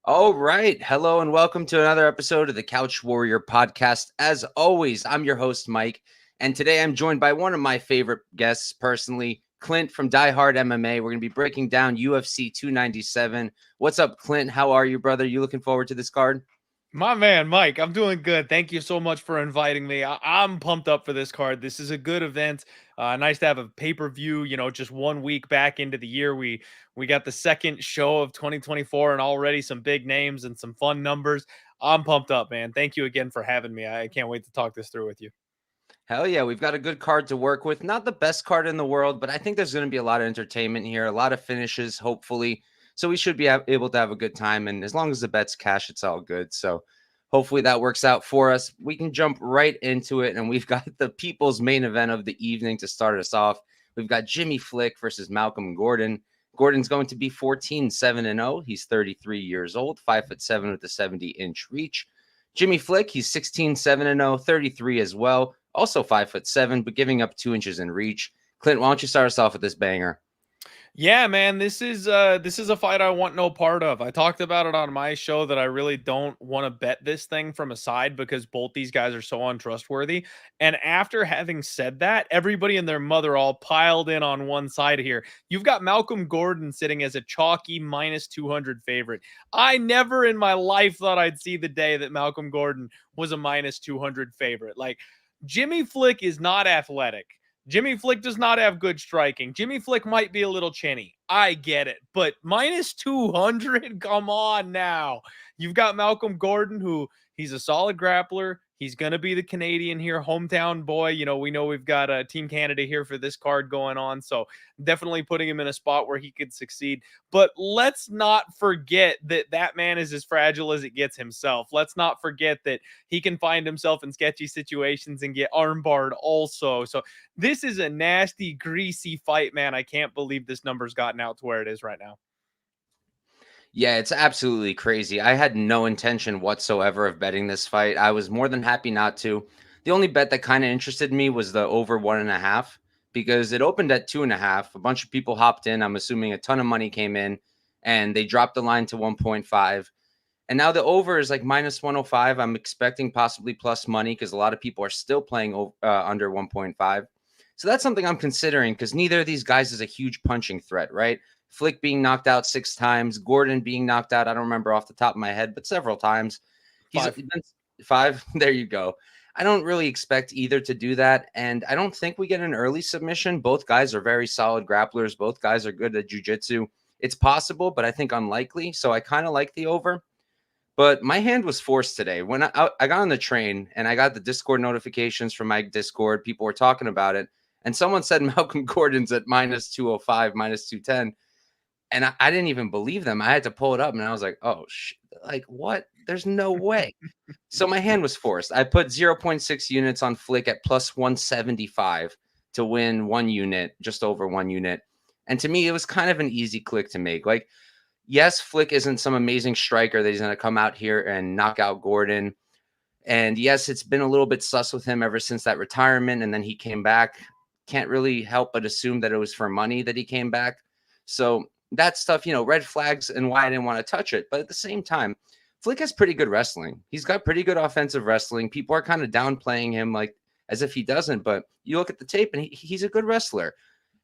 All right. Hello and welcome to another episode of the Couch Warrior podcast. As always, I'm your host, Mike. And today I'm joined by one of my favorite guests personally, Clint from Die Hard MMA. We're going to be breaking down UFC 297. What's up, Clint? How are you, brother? You looking forward to this card? My man, Mike, I'm doing good. Thank you so much for inviting me. I'm pumped up for this card. This is a good event. Nice to have a pay-per-view, just 1 week back into the year. We got the second show of 2024 and already some big names and some fun numbers. I'm pumped up, man. Thank you again for having me. I can't wait to talk this through with you. Hell yeah, we've got a good card to work with. Not the best card in the world, but I think there's going to be a lot of entertainment here, a lot of finishes, hopefully. So we should be able to have a good time. And as long as the bets cash, it's all good. So hopefully that works out for us. We can jump right into it. And we've got the people's main event of the evening to start us off. We've got Jimmy Flick versus Malcolm Gordon. Gordon's going to be 14-7-0. He's 33 years old, 5'7" with a 70-inch reach. Jimmy Flick, he's 16-7-0, 33 as well. Also 5'7", but giving up 2 inches in reach. Clint, why don't you start us off with this banger? Yeah, man, this is a fight I want no part of. I talked about it on my show that I really don't want to bet this thing from a side because both these guys are so untrustworthy. And after having said that, everybody and their mother all piled in on one side here. You've got Malcolm Gordon sitting as a chalky -200 favorite. I never in my life thought I'd see the day that Malcolm Gordon was a -200 favorite. Like, Jimmy Flick is not athletic. Jimmy Flick does not have good striking. Jimmy Flick might be a little chinny. I get it. But -200? Come on now. You've got Malcolm Gordon, who he's a solid grappler. He's going to be the Canadian here, hometown boy. We know we've got a Team Canada here for this card going on. So definitely putting him in a spot where he could succeed. But let's not forget that that man is as fragile as it gets himself. Let's not forget that he can find himself in sketchy situations and get armbarred also. So this is a nasty, greasy fight, man. I can't believe this number's gotten out to where it is right now. Yeah, it's absolutely crazy. I had no intention whatsoever of betting this fight. I was more than happy not to. The only bet that kind of interested me was the over 1.5 because it opened at 2.5. A bunch of people hopped in. I'm assuming a ton of money came in and they dropped the line to 1.5. And now the over is like -105. I'm expecting possibly plus money because a lot of people are still playing under 1.5. So that's something I'm considering because neither of these guys is a huge punching threat, right? Flick being knocked out 6 times, Gordon being knocked out, I don't remember off the top of my head, but several times. He's 5. There you go. I don't really expect either to do that, and I don't think we get an early submission. Both guys are very solid grapplers. Both guys are good at jiu-jitsu. It's possible, but I think unlikely, so I kind of like the over. But my hand was forced today. When I got on the train, and I got the Discord notifications from my Discord, people were talking about it, and someone said Malcolm Gordon's at -205, -210. And I didn't even believe them. I had to pull it up, and I was like, oh, like, what? There's no way. So my hand was forced. I put 0.6 units on Flick at +175 to win 1 unit, just over 1 unit. And to me, it was kind of an easy click to make. Like, yes, Flick isn't some amazing striker that he's going to come out here and knock out Gordon. And yes, it's been a little bit sus with him ever since that retirement, and then he came back. Can't really help but assume that it was for money that he came back. So that stuff, red flags and why I didn't want to touch it. But at the same time, Flick has pretty good wrestling. He's got pretty good offensive wrestling. People are kind of downplaying him like as if he doesn't. But you look at the tape and he's a good wrestler.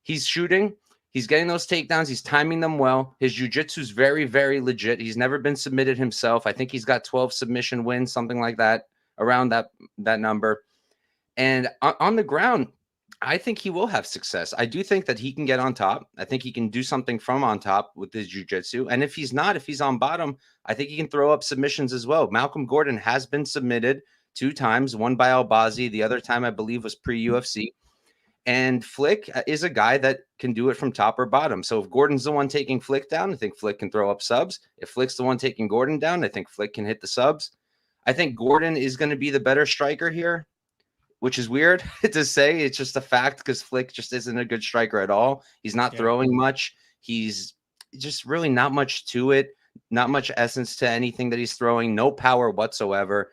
He's shooting. He's getting those takedowns. He's timing them well. His jiu-jitsu is very, very legit. He's never been submitted himself. I think he's got 12 submission wins, something like that, around that number. And on the ground, I think he will have success. I do think that he can get on top. I think he can do something from on top with his jiu-jitsu. And if he's on bottom, I think he can throw up submissions as well. Malcolm Gordon has been submitted 2 times, one by Albazi. The other time, I believe, was pre-UFC. And Flick is a guy that can do it from top or bottom. So if Gordon's the one taking Flick down, I think Flick can throw up subs. If Flick's the one taking Gordon down, I think Flick can hit the subs. I think Gordon is going to be the better striker here, which is weird to say. It's just a fact because Flick just isn't a good striker at all. He's not throwing much. He's just really not much to it, not much essence to anything that he's throwing, no power whatsoever.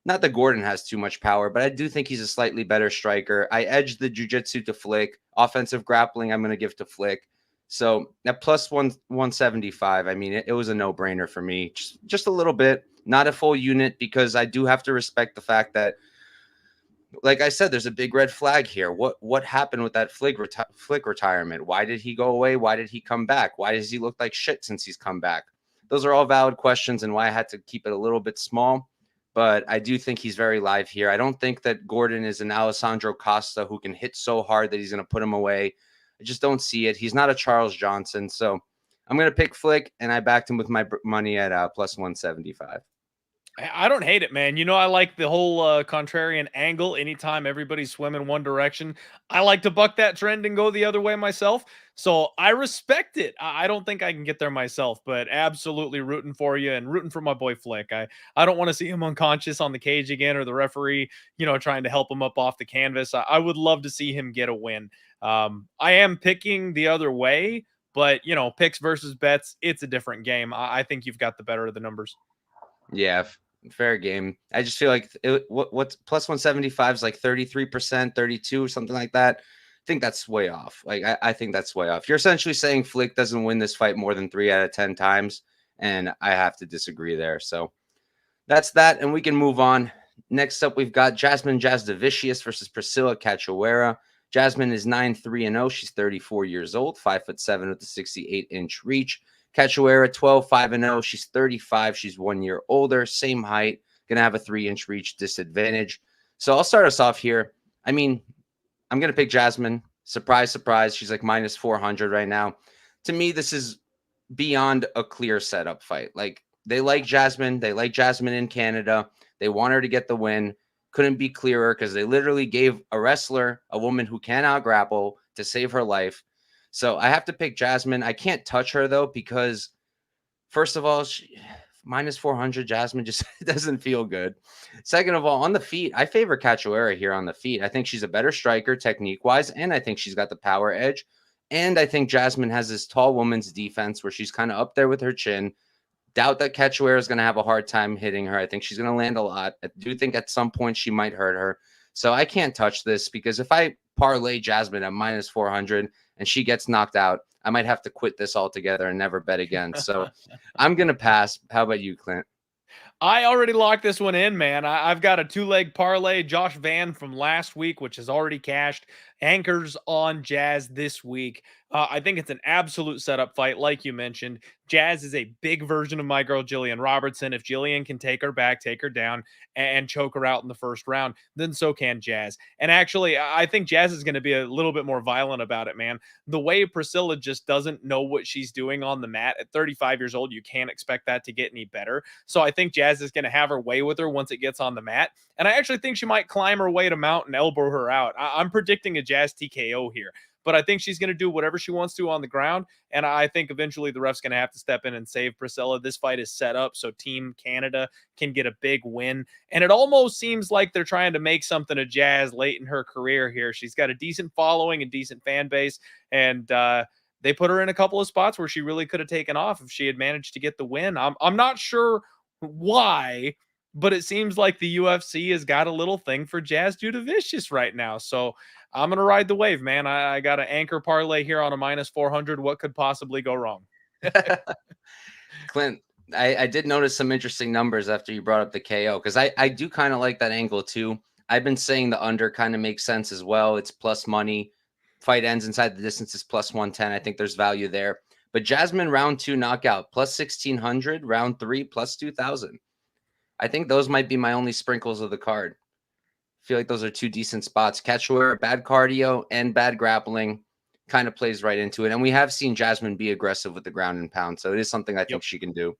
Not that Gordon has too much power, but I do think he's a slightly better striker. I edged the jiu-jitsu to Flick. Offensive grappling, I'm going to give to Flick. So at plus 175, I mean, it was a no-brainer for me. Just a little bit, not a full unit, because I do have to respect the fact that, like I said, there's a big red flag here. What happened with that Flick retirement? Why did he go away? Why did he come back? Why does he look like shit since he's come back? Those are all valid questions and why I had to keep it a little bit small. But I do think he's very live here. I don't think that Gordon is an Alessandro Costa who can hit so hard that he's going to put him away. I just don't see it. He's not a Charles Johnson. So I'm going to pick Flick, and I backed him with my money at plus 175. I don't hate it, man. You know, I like the whole contrarian angle. Anytime everybody's swimming one direction, I like to buck that trend and go the other way myself. So I respect it. I don't think I can get there myself, but absolutely rooting for you and rooting for my boy Flick. I don't want to see him unconscious on the cage again, or the referee, you know, trying to help him up off the canvas. I would love to see him get a win. I am picking the other way, but, you know, picks versus bets, it's a different game. I think you've got the better of the numbers. Yeah, fair game. I just feel like what's plus 175 is like 33%, 32 or something like that. I think that's way off. Like I think that's way off. You're essentially saying Flick doesn't win this fight more than 3 out of 10 times, and I have to disagree there. So that's that, and we can move on. Next up, we've got Jasmine Jasudavicius versus Priscila Cachoeira. Jasmine is 9-3-0. She's 34 years old, 5'7" with a 68-inch reach. Cachoeira 12-5-0. She's 35. She's 1 year older, same height, gonna have a 3-inch reach disadvantage. So I'll start us off here. I mean, I'm gonna pick Jasmine. Surprise, surprise. She's like minus 400 right now. To me, this is beyond a clear setup fight. Like they like Jasmine. They like Jasmine in Canada. They want her to get the win. Couldn't be clearer because they literally gave a wrestler, a woman who cannot grapple, to save her life. So I have to pick Jasmine. I can't touch her, though, because, first of all, minus 400, Jasmine just doesn't feel good. Second of all, on the feet, I favor Cachoeira here on the feet. I think she's a better striker technique-wise, and I think she's got the power edge. And I think Jasmine has this tall woman's defense where she's kind of up there with her chin. Doubt that Cachoeira is going to have a hard time hitting her. I think she's going to land a lot. I do think at some point she might hurt her. So I can't touch this because if I parlay Jasmine at minus 400 and she gets knocked out, I might have to quit this altogether and never bet again. So I'm going to pass. How about you, Clint? I already locked this one in, man. I've got a 2-leg parlay. Josh Van from last week, which has already cashed, anchors on Jazz this week. I think it's an absolute setup fight, like you mentioned. Jazz is a big version of my girl, Gillian Robertson. If Gillian can take her back, take her down, and choke her out in the first round, then so can Jazz. And actually, I think Jazz is going to be a little bit more violent about it, man. The way Priscila just doesn't know what she's doing on the mat at 35 years old, you can't expect that to get any better. So I think Jazz is going to have her way with her once it gets on the mat. And I actually think she might climb her way to mount and elbow her out. I'm predicting a Jazz TKO here. But I think she's going to do whatever she wants to on the ground. And I think eventually the ref's going to have to step in and save Priscila. This fight is set up so Team Canada can get a big win. And it almost seems like they're trying to make something of Jazz late in her career here. She's got a decent following and decent fan base. And they put her in a couple of spots where she really could have taken off if she had managed to get the win. I'm not sure why, but it seems like the UFC has got a little thing for Jasudavicius right now. So I'm going to ride the wave, man. I got an anchor parlay here on a minus 400. What could possibly go wrong? Clint, I did notice some interesting numbers after you brought up the KO, because I do kind of like that angle too. I've been saying the under kind of makes sense as well. It's plus money. Fight ends inside the distance is plus 110. I think there's value there. But Jasmine round 2 knockout, plus 1,600. Round 3, plus 2,000. I think those might be my only sprinkles of the card. I feel like those are two decent spots. Cachoeira, bad cardio and bad grappling, kind of plays right into it. And we have seen Jasmine be aggressive with the ground and pound. So it is something I think she can do.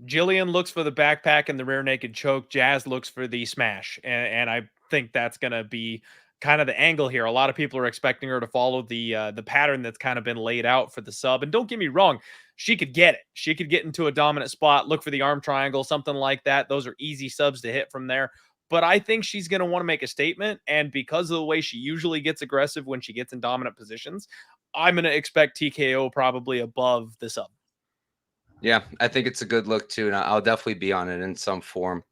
Gillian looks for the backpack and the rear naked choke. Jazz looks for the smash. And I think that's going to be kind of the angle here. A lot of people are expecting her to follow the pattern that's kind of been laid out for the sub. And don't get me wrong, she could get it. She could get into a dominant spot, look for the arm triangle, something like that. Those are easy subs to hit from there. But I think she's going to want to make a statement. And because of the way she usually gets aggressive when she gets in dominant positions, I'm going to expect TKO probably above the sub. Yeah, I think it's a good look too, and I'll definitely be on it in some form.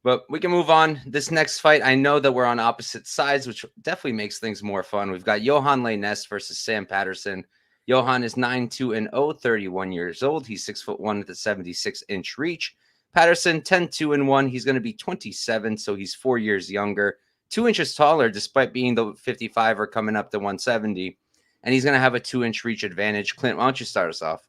But we can move on. This next fight, I know that we're on opposite sides, which definitely makes things more fun. We've got Yohan Lainesse versus Sam Patterson. Yohan is 9-2-0, 31 years old. He's 6'1" with a 76-inch reach. Patterson 10-2-1. He's going to be 27, so he's 4 years younger, 2 inches taller, despite being the 55 or coming up to 170. And he's going to have a 2-inch reach advantage. Clint, why don't you start us off?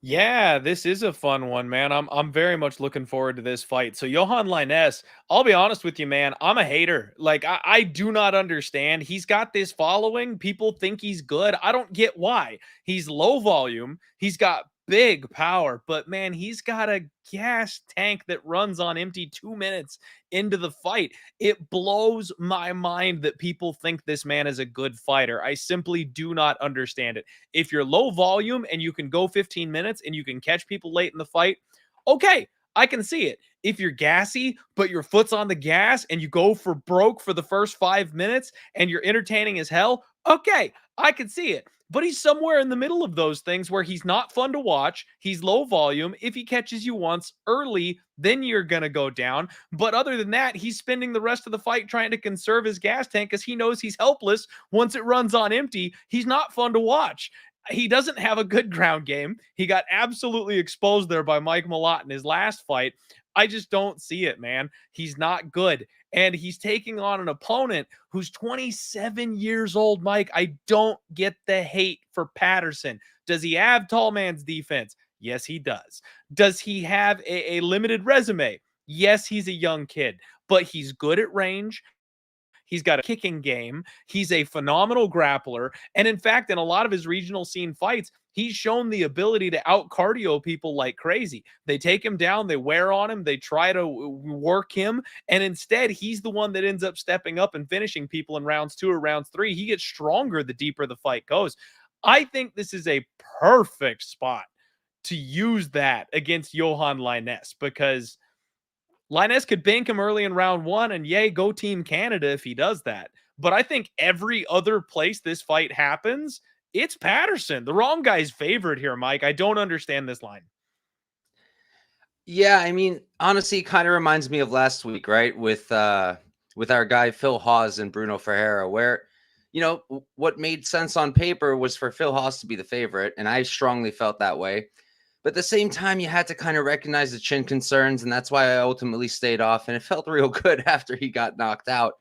Yeah, this is a fun one, man. I'm very much looking forward to this fight. So Yohan Lainesse, I'll be honest with you, man. I'm a hater. Like I do not understand. He's got this following. People think he's good. I don't get why. He's low volume. He's got big power, but man, he's got a gas tank that runs on empty 2 minutes into the fight. It blows my mind that people think this man is a good fighter. I simply do not understand it. If you're low volume and you can go 15 minutes and you can catch people late in the fight, okay, I can see it. If you're gassy, but your foot's on the gas and you go for broke for the first 5 minutes and you're entertaining as hell, okay, I can see it. But he's somewhere in the middle of those things where he's not fun to watch. He's low volume. If he catches you once early, then you're going to go down. But other than that, he's spending the rest of the fight trying to conserve his gas tank because he knows he's helpless once it runs on empty. He's not fun to watch. He doesn't have a good ground game. He got absolutely exposed there by Mike Malott in his last fight. I just don't see it, man. He's not good. And he's taking on an opponent who's 27 years old, Mike. I don't get the hate for Patterson. Does he have tall man's defense? Yes, he does. Does he have a limited resume? Yes, he's a young kid, but he's good at range. He's got a kicking game. He's a phenomenal grappler. And in fact, in a lot of his regional scene fights, he's shown the ability to out cardio people like crazy. They take him down, they wear on him, they try to work him. And instead, he's the one that ends up stepping up and finishing people in rounds 2 or rounds 3. He gets stronger the deeper the fight goes. I think this is a perfect spot to use that against Yohan Lainesse because Lainesse could bank him early in round 1 and yay, go Team Canada if he does that. But I think every other place this fight happens, it's Patterson. The wrong guy's favorite here, Mike. I don't understand this line. Yeah, I mean, honestly, it kind of reminds me of last week, right? With our guy Phil Hawes and Bruno Ferreira, where what made sense on paper was for Phil Hawes to be the favorite, and I strongly felt that way. But at the same time, you had to kind of recognize the chin concerns, and that's why I ultimately stayed off. And it felt real good after he got knocked out.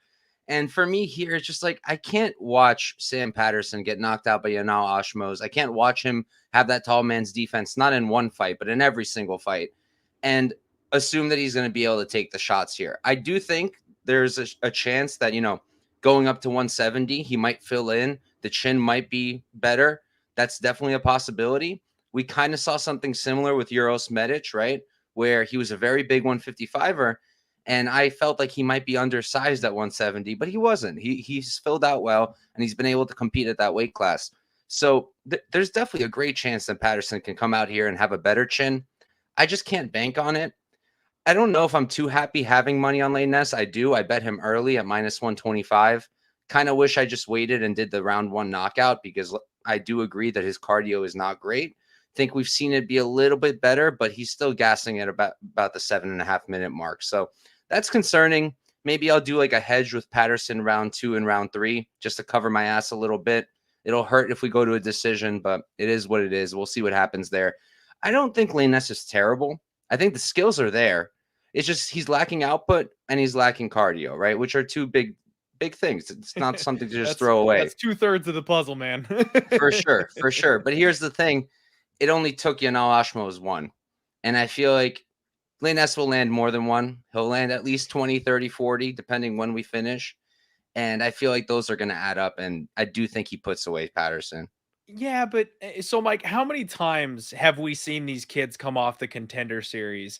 And for me here, it's just like I can't watch Sam Patterson get knocked out by Yanal Ashmos. I can't watch him have that tall man's defense, not in one fight, but in every single fight, and assume that he's going to be able to take the shots here. I do think there's a chance that, going up to 170, he might fill in. The chin might be better. That's definitely a possibility. We kind of saw something similar with Uros Medic, right? Where he was a very big 155er. And I felt like he might be undersized at 170, but he wasn't. He's filled out well, and he's been able to compete at that weight class. So there's definitely a great chance that Patterson can come out here and have a better chin. I just can't bank on it. I don't know if I'm too happy having money on Lainesse. I do. I bet him early at -125. Kind of wish I just waited and did the round 1 knockout because I do agree that his cardio is not great. Think we've seen it be a little bit better, but he's still gassing at about the 7.5 minute mark. So that's concerning. Maybe I'll do like a hedge with Patterson round 2 and round 3 just to cover my ass a little bit. It'll hurt if we go to a decision, but it is what it is. We'll see what happens there. I don't think Lainesse is terrible. I think the skills are there. It's just he's lacking output and he's lacking cardio, right? Which are two big things. It's not something to just throw away. That's 2/3 of the puzzle, man. For sure. But here's the thing. It only took Yanal Ashmos 1. And I feel like Lainesse will land more than 1. He'll land at least 20, 30, 40, depending when we finish. And I feel like those are going to add up. And I do think he puts away Patterson. Yeah, but so Mike, how many times have we seen these kids come off the Contender Series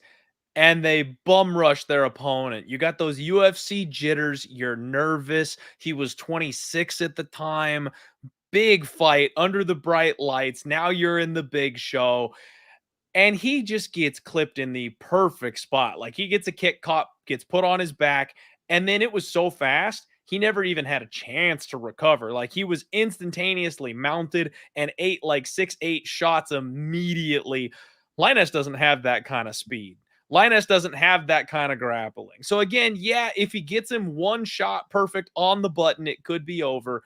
and they bum rush their opponent. You got those UFC jitters. You're nervous. He was 26 at the time. Big fight under the bright lights. Now you're in the big show. And he just gets clipped in the perfect spot. Like he gets a kick caught, gets put on his back, and then it was so fast, he never even had a chance to recover. Like he was instantaneously mounted and ate like 6, 8 shots immediately. Lainesse doesn't have that kind of speed. Lainesse doesn't have that kind of grappling. So again, yeah, if he gets him one shot perfect on the button, it could be over.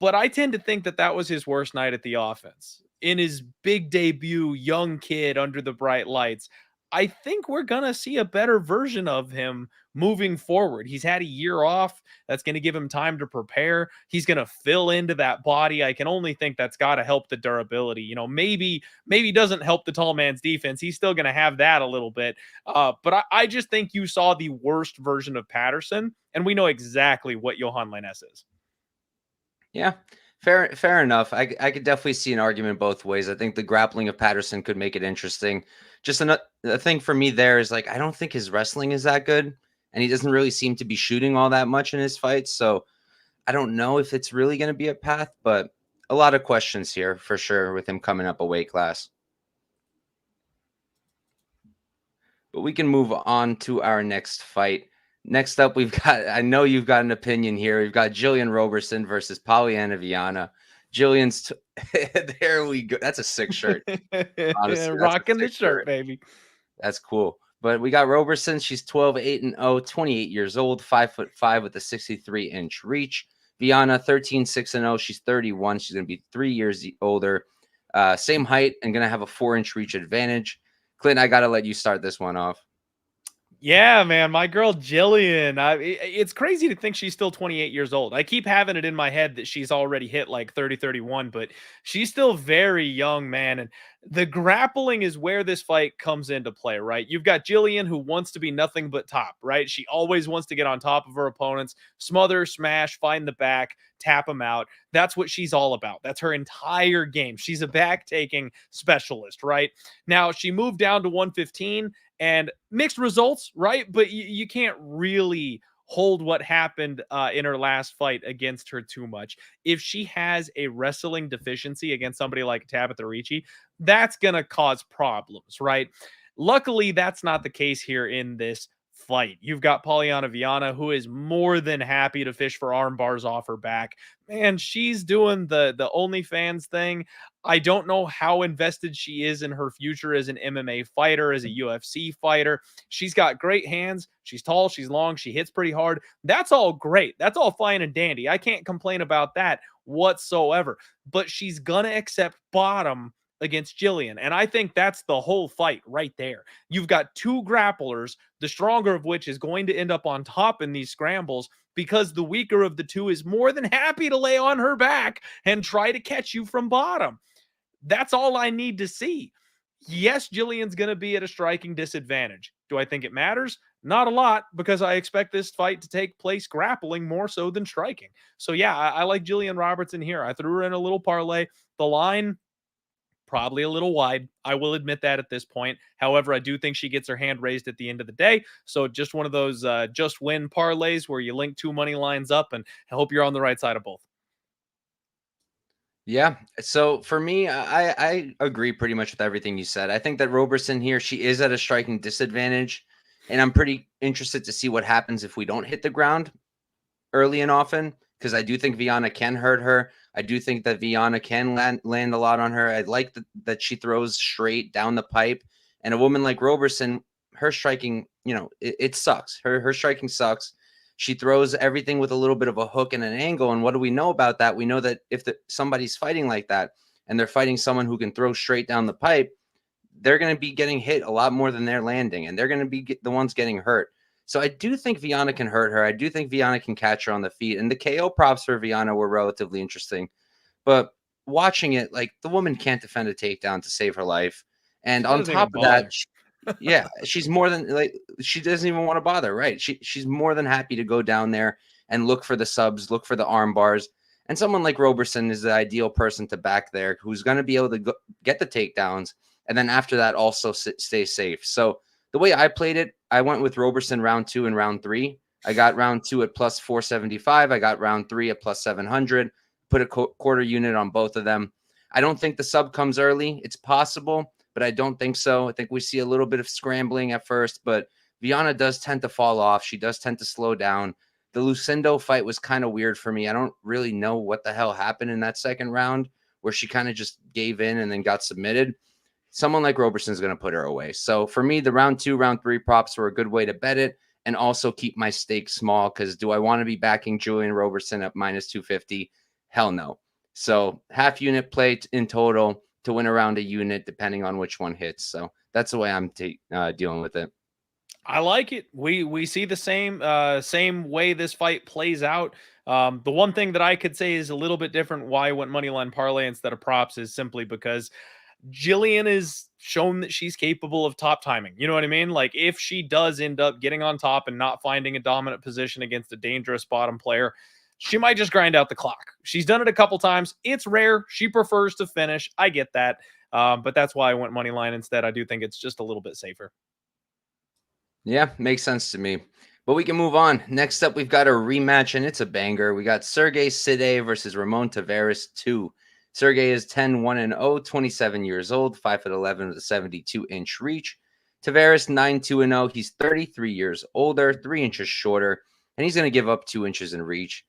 But I tend to think that that was his worst night at the offense. In his big debut, young kid under the bright lights, I think we're going to see a better version of him moving forward. He's had a year off. That's going to give him time to prepare. He's going to fill into that body. I can only think that's got to help the durability. You know, maybe doesn't help the tall man's defense. He's still going to have that a little bit. But I just think you saw the worst version of Patterson, and we know exactly what Yohan Lainesse is. Yeah, fair enough. I could definitely see an argument both ways. I think the grappling of Patterson could make it interesting. Just another thing for me there is like I don't think his wrestling is that good, and he doesn't really seem to be shooting all that much in his fights. So I don't know if it's really going to be a path, but a lot of questions here for sure with him coming up a weight class. But we can move on to our next fight. Next up, we've got, I know you've got an opinion here. We've got Gillian Robertson versus Polyana Viana. Gillian's, there we go. That's a sick shirt. Honestly, rocking the shirt, baby. That's cool. But we got Robertson. She's 12-8-0, 28 years old, 5'5" with a 63-inch reach. Viana, 13-6-0. She's 31. She's going to be 3 years older. Same height and going to have a 4-inch reach advantage. Clint, I got to let you start this one off. Yeah, man, my girl Gillian. It's crazy to think she's still 28 years old. I keep having it in my head that she's already hit like 30, 31, but she's still very young, man. And the grappling is where this fight comes into play, right? You've got Gillian who wants to be nothing but top, right? She always wants to get on top of her opponents, smother, smash, find the back, tap them out. That's what she's all about. That's her entire game. She's a back taking specialist, right? Now, she moved down to 115 and mixed results, right? But you can't really hold what happened in her last fight against her too much. If she has a wrestling deficiency against somebody like Tabitha Ricci, that's going to cause problems, right? Luckily, that's not the case here in this fight. You've got Polyana Viana, who is more than happy to fish for arm bars off her back. Man, she's doing the OnlyFans thing. I don't know how invested she is in her future as an MMA fighter, as a UFC fighter. She's got great hands. She's tall, she's long, she hits pretty hard. That's all great. That's all fine and dandy. I can't complain about that whatsoever. But she's going to accept bottom against Gillian. And I think that's the whole fight right there. You've got two grapplers, the stronger of which is going to end up on top in these scrambles because the weaker of the two is more than happy to lay on her back and try to catch you from bottom. That's all I need to see. Yes, Gillian's going to be at a striking disadvantage. Do I think it matters? Not a lot, because I expect this fight to take place grappling more so than striking. So yeah, I like Gillian Robertson here. I threw her in a little parlay. The line, probably a little wide. I will admit that at this point. However, I do think she gets her hand raised at the end of the day. So just one of those just win parlays where you link two money lines up, and I hope you're on the right side of both. Yeah. So for me, I agree pretty much with everything you said. I think that Robertson here, she is at a striking disadvantage. And I'm pretty interested to see what happens if we don't hit the ground early and often, because I do think Viana can hurt her. I do think that Viana can land a lot on her. I like that she throws straight down the pipe. And a woman like Robertson, her striking, it sucks. Her striking sucks. She throws everything with a little bit of a hook and an angle. And what do we know about that? We know that if somebody's fighting like that and they're fighting someone who can throw straight down the pipe, they're going to be getting hit a lot more than they're landing, and they're going to be the ones getting hurt. So I do think Viana can hurt her. I do think Viana can catch her on the feet. And the KO props for Viana were relatively interesting. But watching it, like, the woman can't defend a takedown to save her life. And on top of that, yeah, she's more than like she doesn't even want to bother, right? She's more than happy to go down there and look for the subs, look for the arm bars. And someone like Robertson is the ideal person to back there, who's going to be able to get the takedowns, and then after that also stay safe. So The way I played it, I went with Robertson round 2 and round 3. I got round 2 at plus 475. I got round 3 at plus 700. Put a quarter unit on both of them. I don't think the sub comes early. It's possible, but I don't think so. I think we see a little bit of scrambling at first, but Viana does tend to fall off. She does tend to slow down. The Lucindo fight was kind of weird for me. I don't really know what the hell happened in that second round where she kind of just gave in and then got submitted. Someone like Robertson is going to put her away. So for me, the round 2, round 3 props were a good way to bet it and also keep my stakes small, because do I want to be backing Julian Robertson at minus 250? Hell no. So half unit play in total to win around a unit, depending on which one hits. So that's the way I'm dealing with it. I like it. We see the same way this fight plays out. The one thing that I could say is a little bit different why I went moneyline parlay instead of props is simply because Gillian is shown that she's capable of top timing. You know what I mean? Like, if she does end up getting on top and not finding a dominant position against a dangerous bottom player, she might just grind out the clock. She's done it a couple times. It's rare. She prefers to finish. I get that. But that's why I went money line instead. I do think it's just a little bit safer. Yeah, makes sense to me. But we can move on. Next up, we've got a rematch, and it's a banger. We got Serhiy Sidey versus Ramon Tavares 2. Serhiy is 10-1-0, 27 years old, 5'11" with a 72-inch reach. Tavares 9-2-0. He's 33 years older, 3 inches shorter, and he's going to give up 2 inches in reach.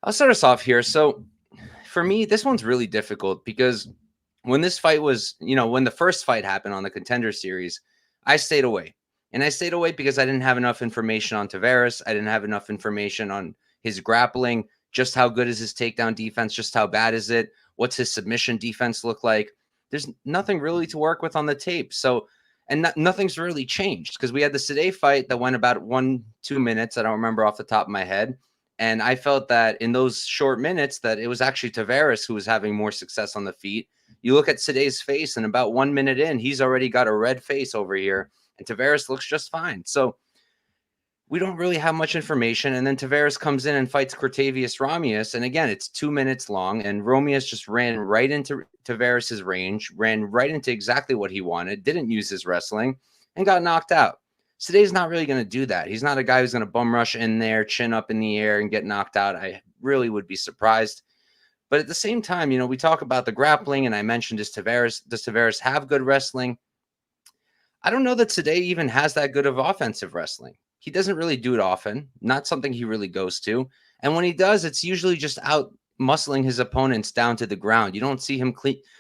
I'll start us off here. So for me, this one's really difficult because when this fight was, when the first fight happened on the Contender Series, I stayed away. And I stayed away because I didn't have enough information on Tavares. I didn't have enough information on his grappling, just how good is his takedown defense, just how bad is it, what's his submission defense look like. There's nothing really to work with on the tape. So, and nothing's really changed because we had the Sidey fight that went about 1-2 minutes. I don't remember off the top of my head. And I felt that in those short minutes that it was actually Tavares who was having more success on the feet. You look at Sidey's face, and about 1 minute in, he's already got a red face over here. And Tavares looks just fine. So we don't really have much information. And then Tavares comes in and fights Cortavius Romius. And again, it's 2 minutes long. And Romius just ran right into Tavares's range, ran right into exactly what he wanted, didn't use his wrestling, and got knocked out. Sidey's not really going to do that. He's not a guy who's going to bum rush in there, chin up in the air, and get knocked out. I really would be surprised. But at the same time, we talk about the grappling, and I mentioned, does Tavares have good wrestling? I don't know that Sidey even has that good of offensive wrestling. He doesn't really do it often, not something he really goes to. And when he does, it's usually just out muscling his opponents down to the ground. You don't see him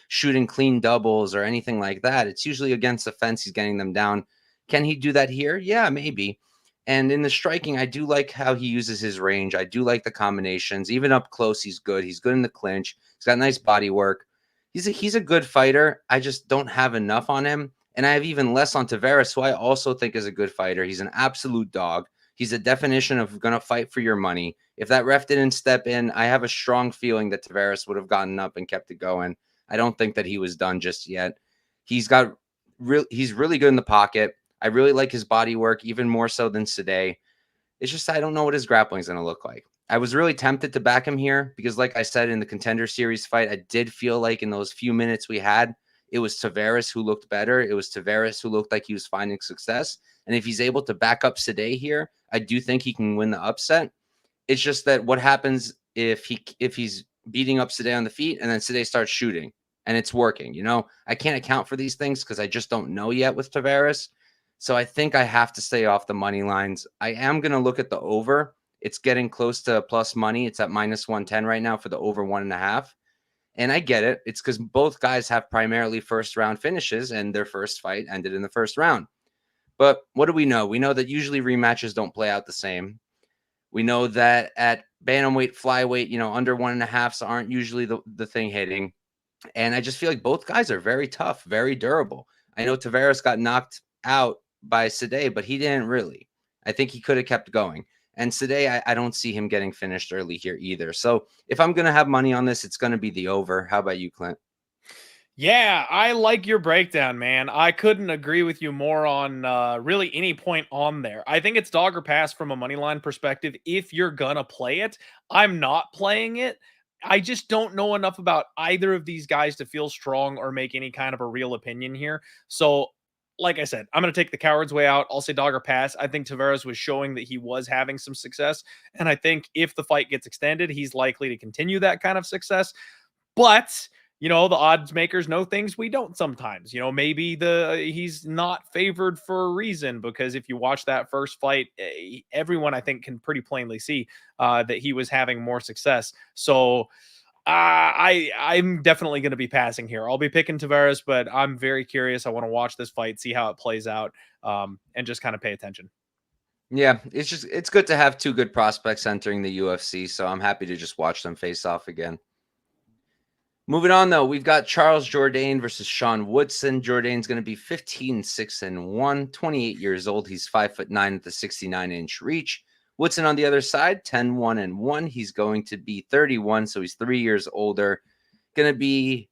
shooting clean doubles or anything like that. It's usually against the fence. He's getting them down. Can he do that here? Yeah, maybe. And in the striking, I do like how he uses his range. I do like the combinations. Even up close, he's good. He's good in the clinch. He's got nice body work. He's a good fighter. I just don't have enough on him. And I have even less on Tavares, who I also think is a good fighter. He's an absolute dog. He's a definition of going to fight for your money. If that ref didn't step in, I have a strong feeling that Tavares would have gotten up and kept it going. I don't think that he was done just yet. He's really good in the pocket. I really like his body work, even more so than Sidey. It's just I don't know what his grappling is going to look like. I was really tempted to back him here because, like I said, in the Contender Series fight, I did feel like in those few minutes we had, it was Tavares who looked better. It was Tavares who looked like he was finding success. And if he's able to back up Sidey here, I do think he can win the upset. It's just that what happens if he's beating up Sidey on the feet and then Sidey starts shooting and it's working. I can't account for these things because I just don't know yet with Tavares. So I think I have to stay off the money lines. I am going to look at the over. It's getting close to plus money. It's at minus 110 right now for the over 1.5. And I get it. It's because both guys have primarily first round finishes and their first fight ended in the first round. But what do we know? We know that usually rematches don't play out the same. We know that at bantamweight, flyweight, under 1.5s aren't usually the thing hitting. And I just feel like both guys are very tough, very durable. I know Tavares got knocked out by Sidey, but he didn't really. I think he could have kept going. And Sidey, I don't see him getting finished early here either. So if I'm going to have money on this, it's going to be the over. How about you, Clint? Yeah, I like your breakdown, man. I couldn't agree with you more on really any point on there. I think it's dog or pass from a money line perspective. If you're going to play it, I'm not playing it. I just don't know enough about either of these guys to feel strong or make any kind of a real opinion here. So like I said, I'm going to take the coward's way out. I'll say dog or pass. I think Tavares was showing that he was having some success. And I think if the fight gets extended, he's likely to continue that kind of success. But, the odds makers know things we don't sometimes. Maybe he's not favored for a reason, because if you watch that first fight, everyone I think can pretty plainly see that he was having more success. So I'm definitely going to be passing here. I'll be picking Tavares, but I'm very curious. I want to watch this fight, see how it plays out, and just kind of pay attention. Yeah, it's good to have two good prospects entering the UFC, so I'm happy to just watch them face off again. Moving on, though, we've got Charles Jourdain versus Sean Woodson. Jourdain's going to be 15-6-1, 28 years old. He's 5'9" at the 69-inch reach. Woodson on the other side, 10-1-1. He's going to be 31, so he's 3 years older. Going to be,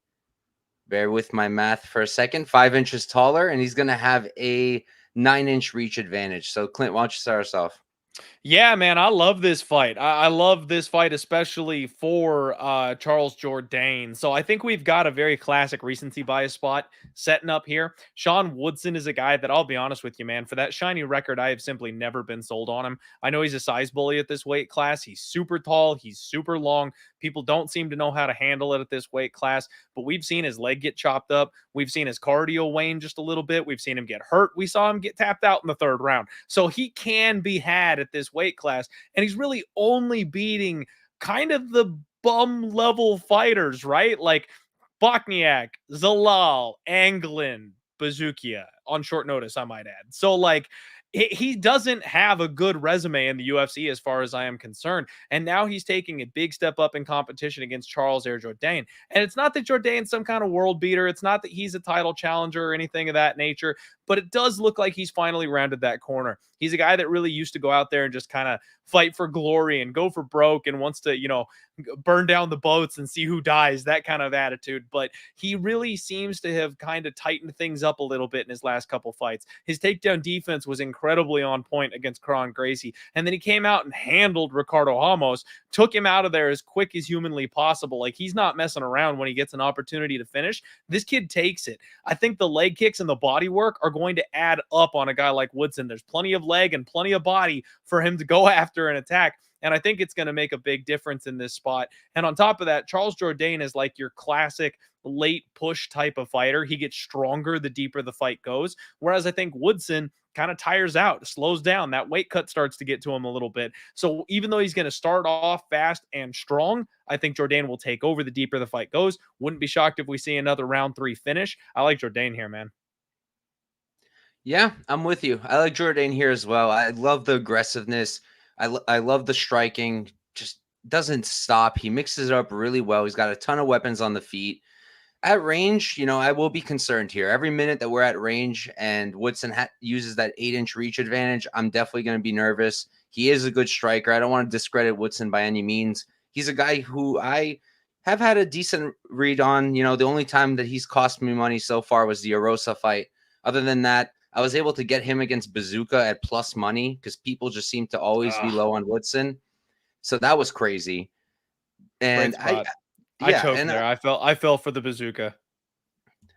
bear with my math for a second, 5 inches taller, and he's going to have a 9-inch reach advantage. So, Clint, why don't you start us off? Yeah, man, I love this fight. I love this fight, especially for Charles Jourdain. So I think we've got a very classic recency bias spot setting up here. Sean Woodson is a guy that, I'll be honest with you, man, for that shiny record, I have simply never been sold on him. I know he's a size bully at this weight class. He's super tall. He's super long. People don't seem to know how to handle it at this weight class, but we've seen his leg get chopped up. We've seen his cardio wane just a little bit. We've seen him get hurt. We saw him get tapped out in the third round. So he can be had at this weight class, and he's really only beating kind of the bum level fighters, right? Like Bokniak, Zalal, Anglin, Bazookia on short notice, I might add. So like he doesn't have a good resume in the UFC as far as I am concerned. And now he's taking a big step up in competition against Charles Jourdain. And it's not that Jourdain's some kind of world beater. It's not that he's a title challenger or anything of that nature, but it does look like he's finally rounded that corner. He's a guy that really used to go out there and just kind of fight for glory and go for broke and wants to, burn down the boats and see who dies, that kind of attitude. But he really seems to have kind of tightened things up a little bit in his last couple fights. His takedown defense was incredibly on point against Kron Gracie. And then he came out and handled Ricardo Ramos, took him out of there as quick as humanly possible. Like, he's not messing around when he gets an opportunity to finish. This kid takes it. I think the leg kicks and the body work are going to add up on a guy like Woodson. There's plenty of leg and plenty of body for him to go after and attack. And I think it's going to make a big difference in this spot. And on top of that, Charles Jourdain is like your classic late push type of fighter. He gets stronger the deeper the fight goes. Whereas I think Woodson kind of tires out, slows down. That weight cut starts to get to him a little bit. So even though he's going to start off fast and strong, I think Jourdain will take over the deeper the fight goes. Wouldn't be shocked if we see another round 3 finish. I like Jourdain here, man. Yeah, I'm with you. I like Jourdain here as well. I love the aggressiveness. I love the striking. Just doesn't stop. He mixes it up really well. He's got a ton of weapons on the feet. At range, I will be concerned here. Every minute that we're at range and Woodson uses that 8-inch reach advantage, I'm definitely going to be nervous. He is a good striker. I don't want to discredit Woodson by any means. He's a guy who I have had a decent read on. The only time that he's cost me money so far was the Arosa fight. Other than that, I was able to get him against Bazooka at plus money because people just seem to always be low on Woodson. So that was crazy. And I choked there. I fell for the Bazooka.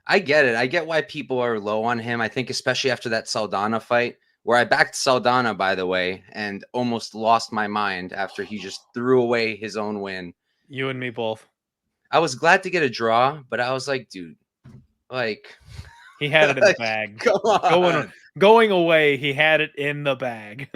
I get it. I get why people are low on him. I think especially after that Saldana fight, where I backed Saldana, by the way, and almost lost my mind after he just threw away his own win. You and me both. I was glad to get a draw, but I was like, dude, like... He had it in the bag. Come on. Going away, he had it in the bag.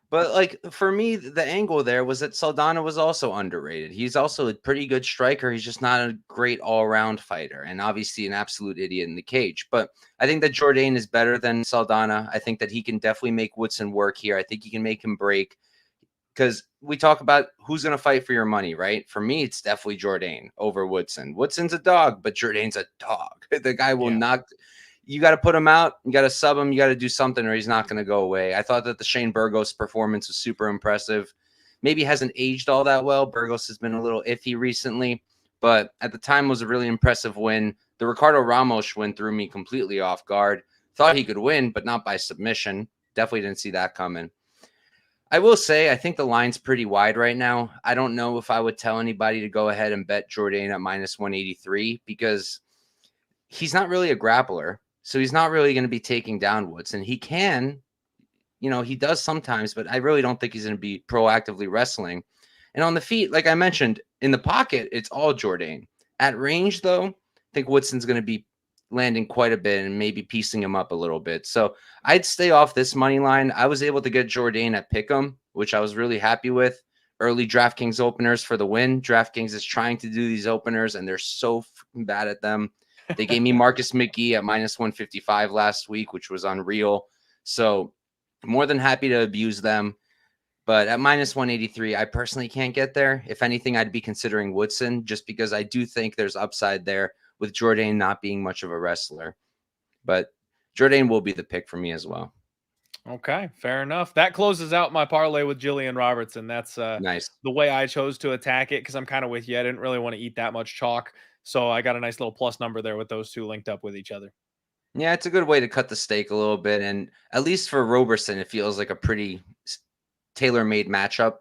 But like for me, the angle there was that Saldana was also underrated. He's also a pretty good striker. He's just not a great all-around fighter, and obviously an absolute idiot in the cage. But I think that Jourdain is better than Saldana. I think that he can definitely make Woodson work here. I think he can make him break. Because we talk about who's going to fight for your money, right? For me, it's definitely Jourdain over Woodson. Woodson's a dog, but Jourdain's a dog. The guy will knock. You got to put him out. You got to sub him. You got to do something or he's not going to go away. I thought that the Shane Burgos performance was super impressive. Maybe hasn't aged all that well. Burgos has been a little iffy recently, but at the time was a really impressive win. The Ricardo Ramos win threw me completely off guard. Thought he could win, but not by submission. Definitely didn't see that coming. I will say, I think the line's pretty wide right now. I don't know if I would tell anybody to go ahead and bet Jourdain at minus 183 because he's not really a grappler. So he's not really going to be taking down Woodson. He can, he does sometimes, but I really don't think he's going to be proactively wrestling. And on the feet, like I mentioned, in the pocket, it's all Jourdain. At range, though, I think Woodson's going to be landing quite a bit and maybe piecing him up a little bit. So I'd stay off this money line. I was able to get Jourdain at Pick'em, which I was really happy with. Early DraftKings openers for the win. DraftKings is trying to do these openers, and they're so bad at them. They gave me Marcus McGee at minus 155 last week, which was unreal. So more than happy to abuse them. But at minus 183, I personally can't get there. If anything, I'd be considering Woodson just because I do think there's upside there with Jourdain not being much of a wrestler. But Jourdain will be the pick for me as well. Okay, fair enough. That closes out my parlay with Gillian Robertson. That's Nice. the way I chose to attack it because I'm kind of with you. I didn't really want to eat that much chalk. So I got a nice little plus number there with those two linked up with each other. Yeah, it's a good way to cut the steak a little bit. And at least for Robertson, it feels like a pretty tailor-made matchup.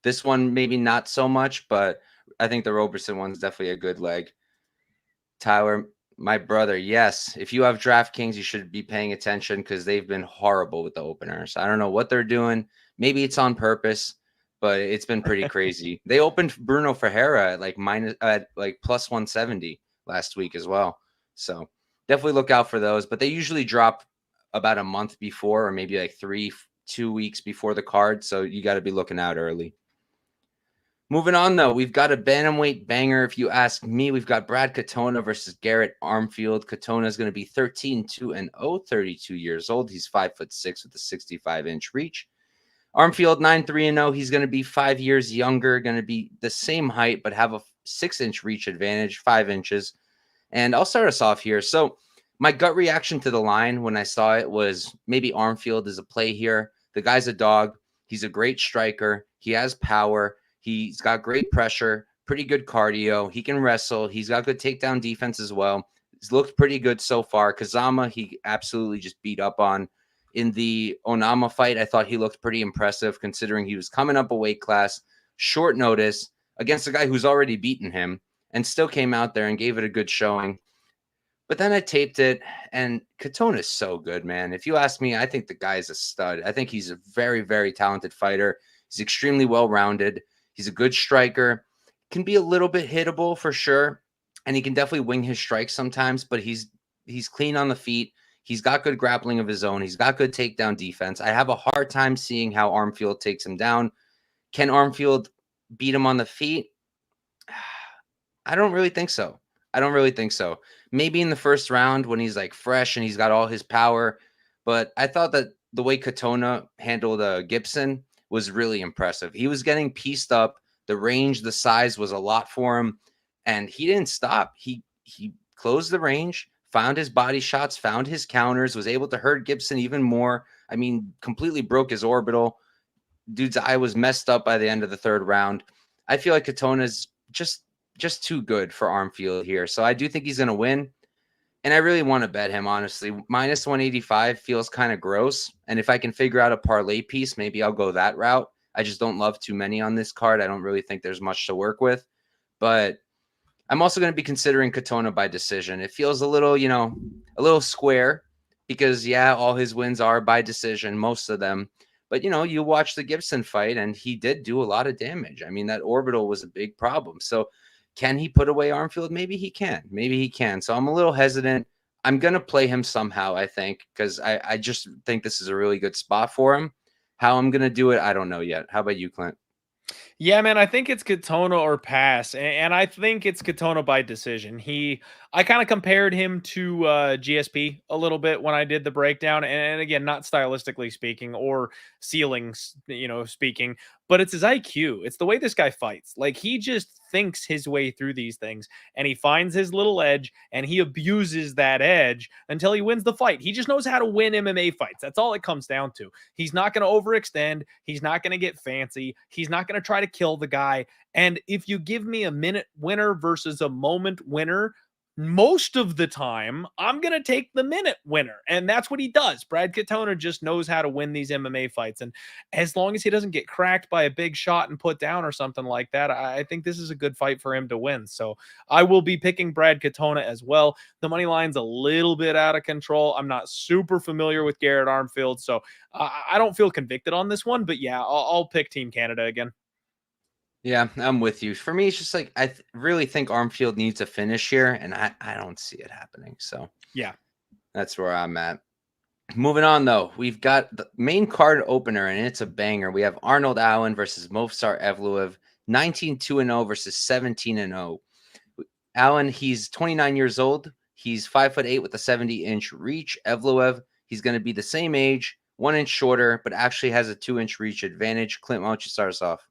This one maybe not so much, but I think the Robertson one's definitely a good leg. Tyler, my brother, yes. If you have DraftKings, you should be paying attention because they've been horrible with the openers. I don't know what they're doing. Maybe it's on purpose, but it's been pretty crazy. They opened Bruno Ferreira at plus 170 last week as well. So definitely look out for those. But they usually drop about a month before, or maybe like 2 weeks before the card. So you got to be looking out early. Moving on, though, we've got a bantamweight banger. If you ask me, we've got Brad Katona versus Garrett Armfield. Katona is going to be 13-2-0, 32 years old. He's 5'6" with a 65-inch reach. Armfield 9-3-0. He's going to be 5 years younger, going to be the same height, but have a 6-inch reach advantage, 5 inches. And I'll start us off here. So my gut reaction to the line when I saw it was maybe Armfield is a play here. The guy's a dog. He's a great striker. He has power. He's got great pressure, pretty good cardio. He can wrestle. He's got good takedown defense as well. He's looked pretty good so far. Kazama, he absolutely just beat up on. In the Onama fight, I thought he looked pretty impressive considering he was coming up a weight class, short notice, against a guy who's already beaten him and still came out there and gave it a good showing. But then I taped it, and Katona is so good, man. If you ask me, I think the guy is a stud. I think he's a very, very talented fighter. He's extremely well-rounded. He's a good striker, can be a little bit hittable for sure, and he can definitely wing his strikes sometimes, but he's clean on the feet. He's got good grappling of his own. He's got good takedown defense. I have a hard time seeing how Armfield takes him down. Can Armfield beat him on the feet? I don't really think so. Maybe in the first round when he's like fresh and he's got all his power, but I thought that the way Katona handled Gibson was really impressive. He was getting pieced up. The range, the size was a lot for him, and he didn't stop. He closed the range, found his body shots, found his counters, was able to hurt Gibson even more. I mean, completely broke his orbital. Dude's eye was messed up by the end of the third round. I feel like Katona's just too good for Armfield here. So I do think he's going to win. And I really want to bet him, honestly. Minus 185 feels kind of gross. And if I can figure out a parlay piece, maybe I'll go that route. I just don't love too many on this card. I don't really think there's much to work with. But I'm also going to be considering Katona by decision. It feels a little, a little square because, yeah, all his wins are by decision, most of them. But, you watch the Gibson fight, and he did do a lot of damage. I mean, that orbital was a big problem. So can he put away Armfield? Maybe he can. So I'm a little hesitant. I'm going to play him somehow, I think, because I just think this is a really good spot for him. How I'm going to do it, I don't know yet. How about you, Clint? Yeah, man, I think it's Katona or pass, and I think it's Katona by decision. I kind of compared him to GSP a little bit when I did the breakdown, and again, not stylistically speaking or ceilings, speaking, but it's his IQ. It's the way this guy fights. Like, he just thinks his way through these things, and he finds his little edge, and he abuses that edge until he wins the fight. He just knows how to win MMA fights. That's all it comes down to. He's not going to overextend. He's not going to get fancy. He's not going to try to kill the guy. And if you give me a minute winner versus a moment winner, most of the time, I'm going to take the minute winner. And that's what he does. Brad Katona just knows how to win these MMA fights. And as long as he doesn't get cracked by a big shot and put down or something like that, I think this is a good fight for him to win. So I will be picking Brad Katona as well. The money line's a little bit out of control. I'm not super familiar with Garrett Armfield, so I don't feel convicted on this one. But yeah, I'll pick Team Canada again. Yeah, I'm with you. For me, it's just like I really think Armfield needs a finish here, and I don't see it happening. So yeah, that's where I'm at. Moving on, though, we've got the main card opener, and it's a banger. We have Arnold Allen versus Movsar Evloev, 19-2-0 versus 17-0. Allen, he's 29 years old. He's 5'8" with a 70-inch reach. Evloev, he's going to be the same age, 1 inch shorter, but actually has a 2-inch reach advantage. Clint, why don't you start us off?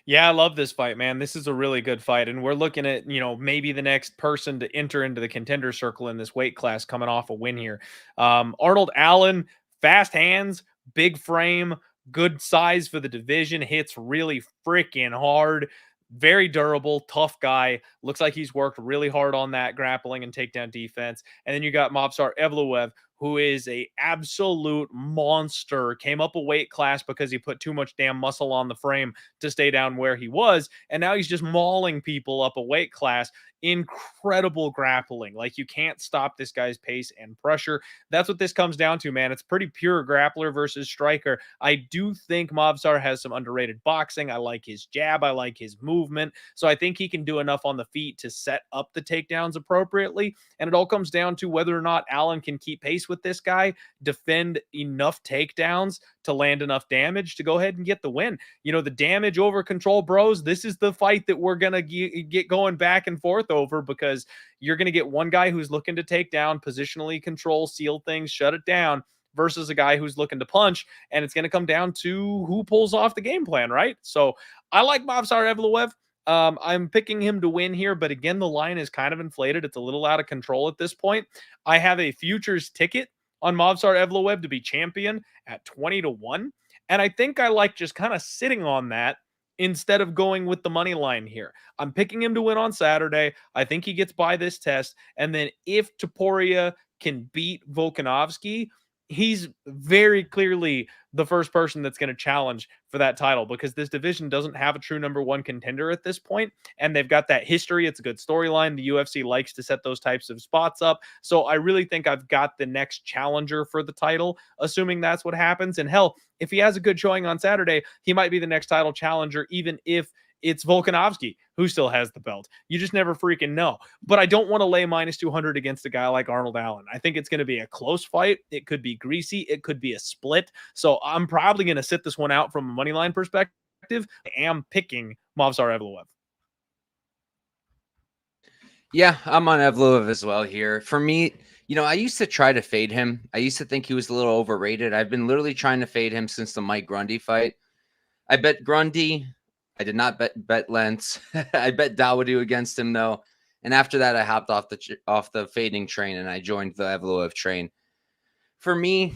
Yeah, I love this fight, man. This is a really good fight. And we're looking at, maybe the next person to enter into the contender circle in this weight class coming off a win here. Arnold Allen, fast hands, big frame, good size for the division, hits really freaking hard. Very durable, tough guy. Looks like he's worked really hard on that grappling and takedown defense. And then you got Movsar Evloev, who is a absolute monster. Came up a weight class because he put too much damn muscle on the frame to stay down where he was, and now he's just mauling people up a weight class. Incredible grappling. Like, you can't stop this guy's pace and pressure. That's what this comes down to, man. It's pretty pure grappler versus striker. I do think Movsar has some underrated boxing. I like his jab. I like his movement. So I think he can do enough on the feet to set up the takedowns appropriately. And it all comes down to whether or not Allen can keep pace with this guy, defend enough takedowns to land enough damage to go ahead and get the win. The damage over control, bros, this is the fight that we're going to get going back and forth over, because you're going to get one guy who's looking to take down, positionally control, seal things, shut it down, versus a guy who's looking to punch. And it's going to come down to who pulls off the game plan, right? So I like Movsar Evloev. I'm picking him to win here, but again, the line is kind of inflated. It's a little out of control at this point. I have a futures ticket on Movsar Evloev to be champion at 20-1. And I think I like just kind of sitting on that instead of going with the money line here. I'm picking him to win on Saturday. I think he gets by this test. And then if Topuria can beat Volkanovski, he's very clearly the first person that's going to challenge for that title, because this division doesn't have a true number one contender at this point, and they've got that history. It's a good storyline. The UFC likes to set those types of spots up. So I really think I've got the next challenger for the title, assuming that's what happens. And hell, if he has a good showing on Saturday, he might be the next title challenger, even if it's Volkanovski who still has the belt. You just never freaking know. But I don't want to lay minus 200 against a guy like Arnold Allen. I think it's going to be a close fight. It could be greasy. It could be a split. So I'm probably going to sit this one out from a money line perspective. I am picking Movsar Evloev. Yeah, I'm on Evloev as well here. For me, I used to try to fade him. I used to think he was a little overrated. I've been literally trying to fade him since the Mike Grundy fight. I bet Grundy. I did not bet Lentz. I bet Dawodu against him, though. And after that, I hopped off the fading train and I joined the Evloev train. For me,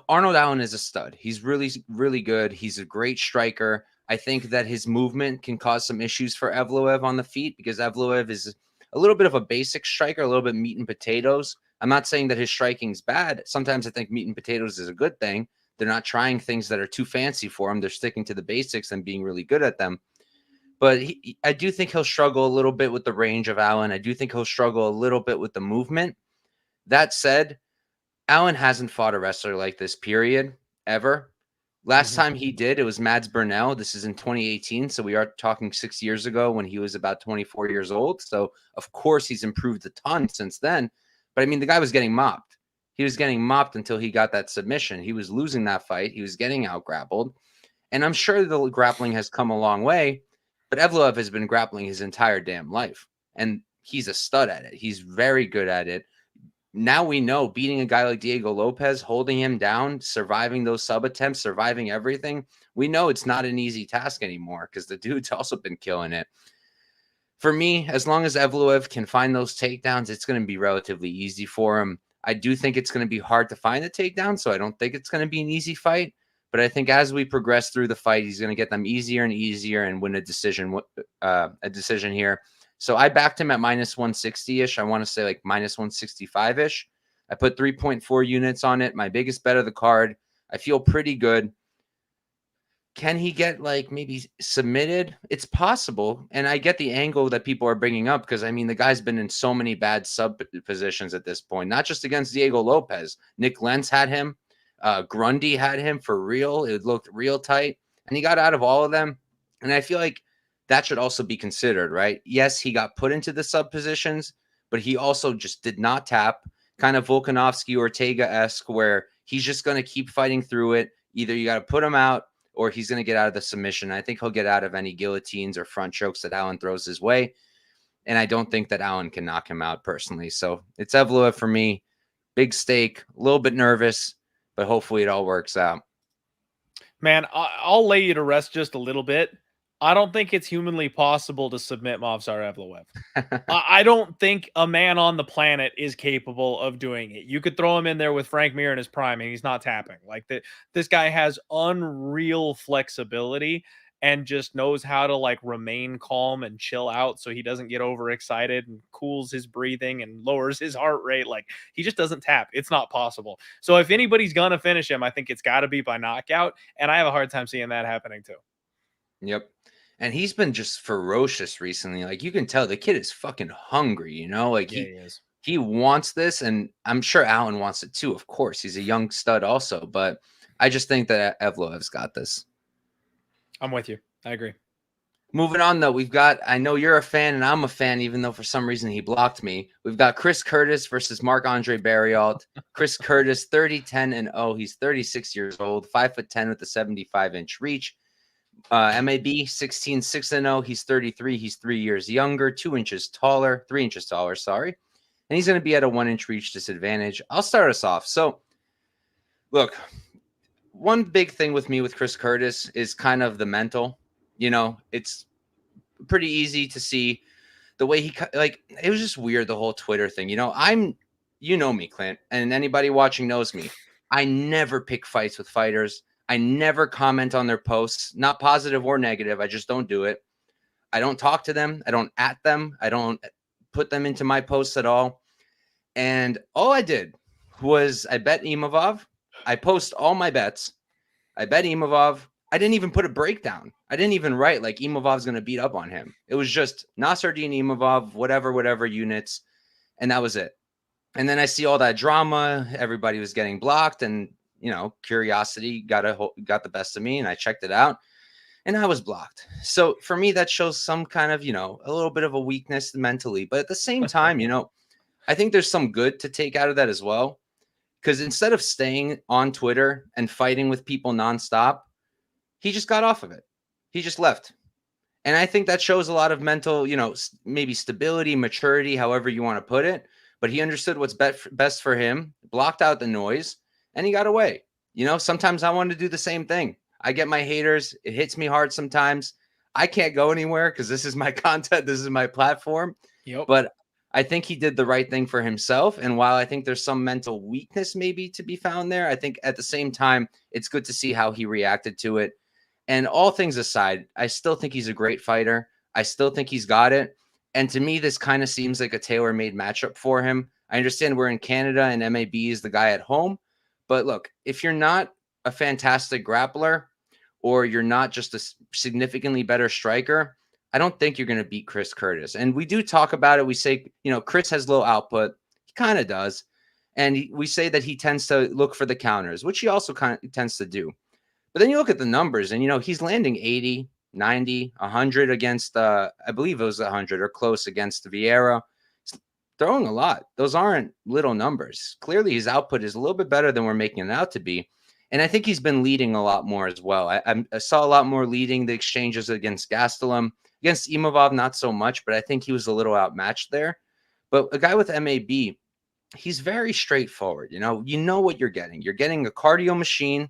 Arnold Allen is a stud. He's really, really good. He's a great striker. I think that his movement can cause some issues for Evloev on the feet, because Evloev is a little bit of a basic striker, a little bit meat and potatoes. I'm not saying that his striking's bad. Sometimes I think meat and potatoes is a good thing. They're not trying things that are too fancy for him. They're sticking to the basics and being really good at them. But I do think he'll struggle a little bit with the range of Allen. I do think he'll struggle a little bit with the movement. That said, Allen hasn't fought a wrestler like this, period, ever. Last time he did, it was Mads Burnell. This is in 2018. So we are talking 6 years ago when he was about 24 years old. So, of course, he's improved a ton since then. But, I mean, the guy was getting mopped. He was getting mopped until he got that submission. He was losing that fight. He was getting out grappled. And I'm sure the grappling has come a long way, but Evloev has been grappling his entire damn life. And he's a stud at it. He's very good at it. Now we know beating a guy like Diego Lopez, holding him down, surviving those sub attempts, surviving everything. We know it's not an easy task anymore, because the dude's also been killing it. For me, as long as Evloev can find those takedowns, it's going to be relatively easy for him. I do think it's going to be hard to find the takedown, so I don't think it's going to be an easy fight. But I think as we progress through the fight, he's going to get them easier and easier and win a decision here. So I backed him at minus 160-ish. I want to say like minus 165-ish. I put 3.4 units on it. My biggest bet of the card. I feel pretty good. Can he get like maybe submitted? It's possible. And I get the angle that people are bringing up because I mean, the guy's been in so many bad sub positions at this point, not just against Diego Lopez. Nick Lentz had him. Grundy had him for real. It looked real tight and he got out of all of them. And I feel like that should also be considered, right? Yes, he got put into the sub positions, but he also just did not tap, kind of Volkanovski Ortega-esque, where he's just going to keep fighting through it. Either you got to put him out or he's going to get out of the submission. I think he'll get out of any guillotines or front chokes that Allen throws his way. And I don't think that Allen can knock him out personally. So it's Evloev for me. Big stake, a little bit nervous, but hopefully it all works out. Man, I'll lay you to rest just a little bit. I don't think it's humanly possible to submit Movsar Evloev. I don't think a man on the planet is capable of doing it. You could throw him in there with Frank Mir in his prime, and he's not tapping. Like this guy has unreal flexibility and just knows how to like remain calm and chill out so he doesn't get overexcited and cools his breathing and lowers his heart rate. Like he just doesn't tap. It's not possible. So if anybody's gonna finish him, I think it's got to be by knockout, and I have a hard time seeing that happening too. Yep. And he's been just ferocious recently. Like you can tell the kid is fucking hungry, you know? Like Yeah, he is. he wants this, and I'm sure Allen wants it too, of course. He's a young stud also, but I just think that Evloev's got this. I'm with you. I agree. Moving on, though, we've got, I know you're a fan and I'm a fan, even though for some reason he blocked me. We've got Chris Curtis versus Marc-Andre Barriault. Chris Curtis, 30-10-0. He's 36 years old, 5'10" with a 75-inch reach. MAB 16-6-0. He's 33. He's 3 years younger, 3 inches taller, sorry. And he's going to be at a 1-inch reach disadvantage. I'll start us off. So, look, one big thing with me with Chris Curtis is kind of the mental. You know, it's pretty easy to see the way he, like, it was just weird, the whole Twitter thing. You know, you know me, Clint, and anybody watching knows me. I never pick fights with fighters. I never comment on their posts, not positive or negative. I just don't do it. I don't talk to them. I don't at them. I don't put them into my posts at all. And all I did was I bet Imavov. I post all my bets. I bet Imavov. I didn't even put a breakdown. I didn't even write like Imavov's going to beat up on him. It was just Nasruddin Imavov, whatever units. And that was it. And then I see all that drama. Everybody was getting blocked, and you know, curiosity got the best of me, and I checked it out, and I was blocked. So for me, that shows some kind of, you know, a little bit of a weakness mentally. But at the same time, you know, I think there's some good to take out of that as well. Because instead of staying on Twitter and fighting with people nonstop, he just got off of it. He just left. And I think that shows a lot of mental, you know, maybe stability, maturity, however you want to put it. But he understood what's best for him, blocked out the noise, and he got away. You know, sometimes I want to do the same thing. I get my haters. It hits me hard sometimes. I can't go anywhere because this is my content. This is my platform. Yep. But I think he did the right thing for himself. And while I think there's some mental weakness maybe to be found there, I think at the same time, it's good to see how he reacted to it. And all things aside, I still think he's a great fighter. I still think he's got it. And to me, this kind of seems like a tailor-made matchup for him. I understand we're in Canada and MAB is the guy at home. But look, if you're not a fantastic grappler or you're not just a significantly better striker, I don't think you're going to beat Chris Curtis. And we do talk about it. We say, you know, Chris has low output. He kind of does. And we say that he tends to look for the counters, which he also kind of tends to do. But then you look at the numbers and, you know, he's landing 80, 90, 100 against, I believe it was 100 or close against Vieira. He's throwing a lot. Those aren't little numbers. Clearly, his output is a little bit better than we're making it out to be. And I think he's been leading a lot more as well. I saw a lot more leading the exchanges against Gastelum. Against Imavov, not so much, but I think he was a little outmatched there. But a guy with MAB, he's very straightforward. You know what you're getting. You're getting a cardio machine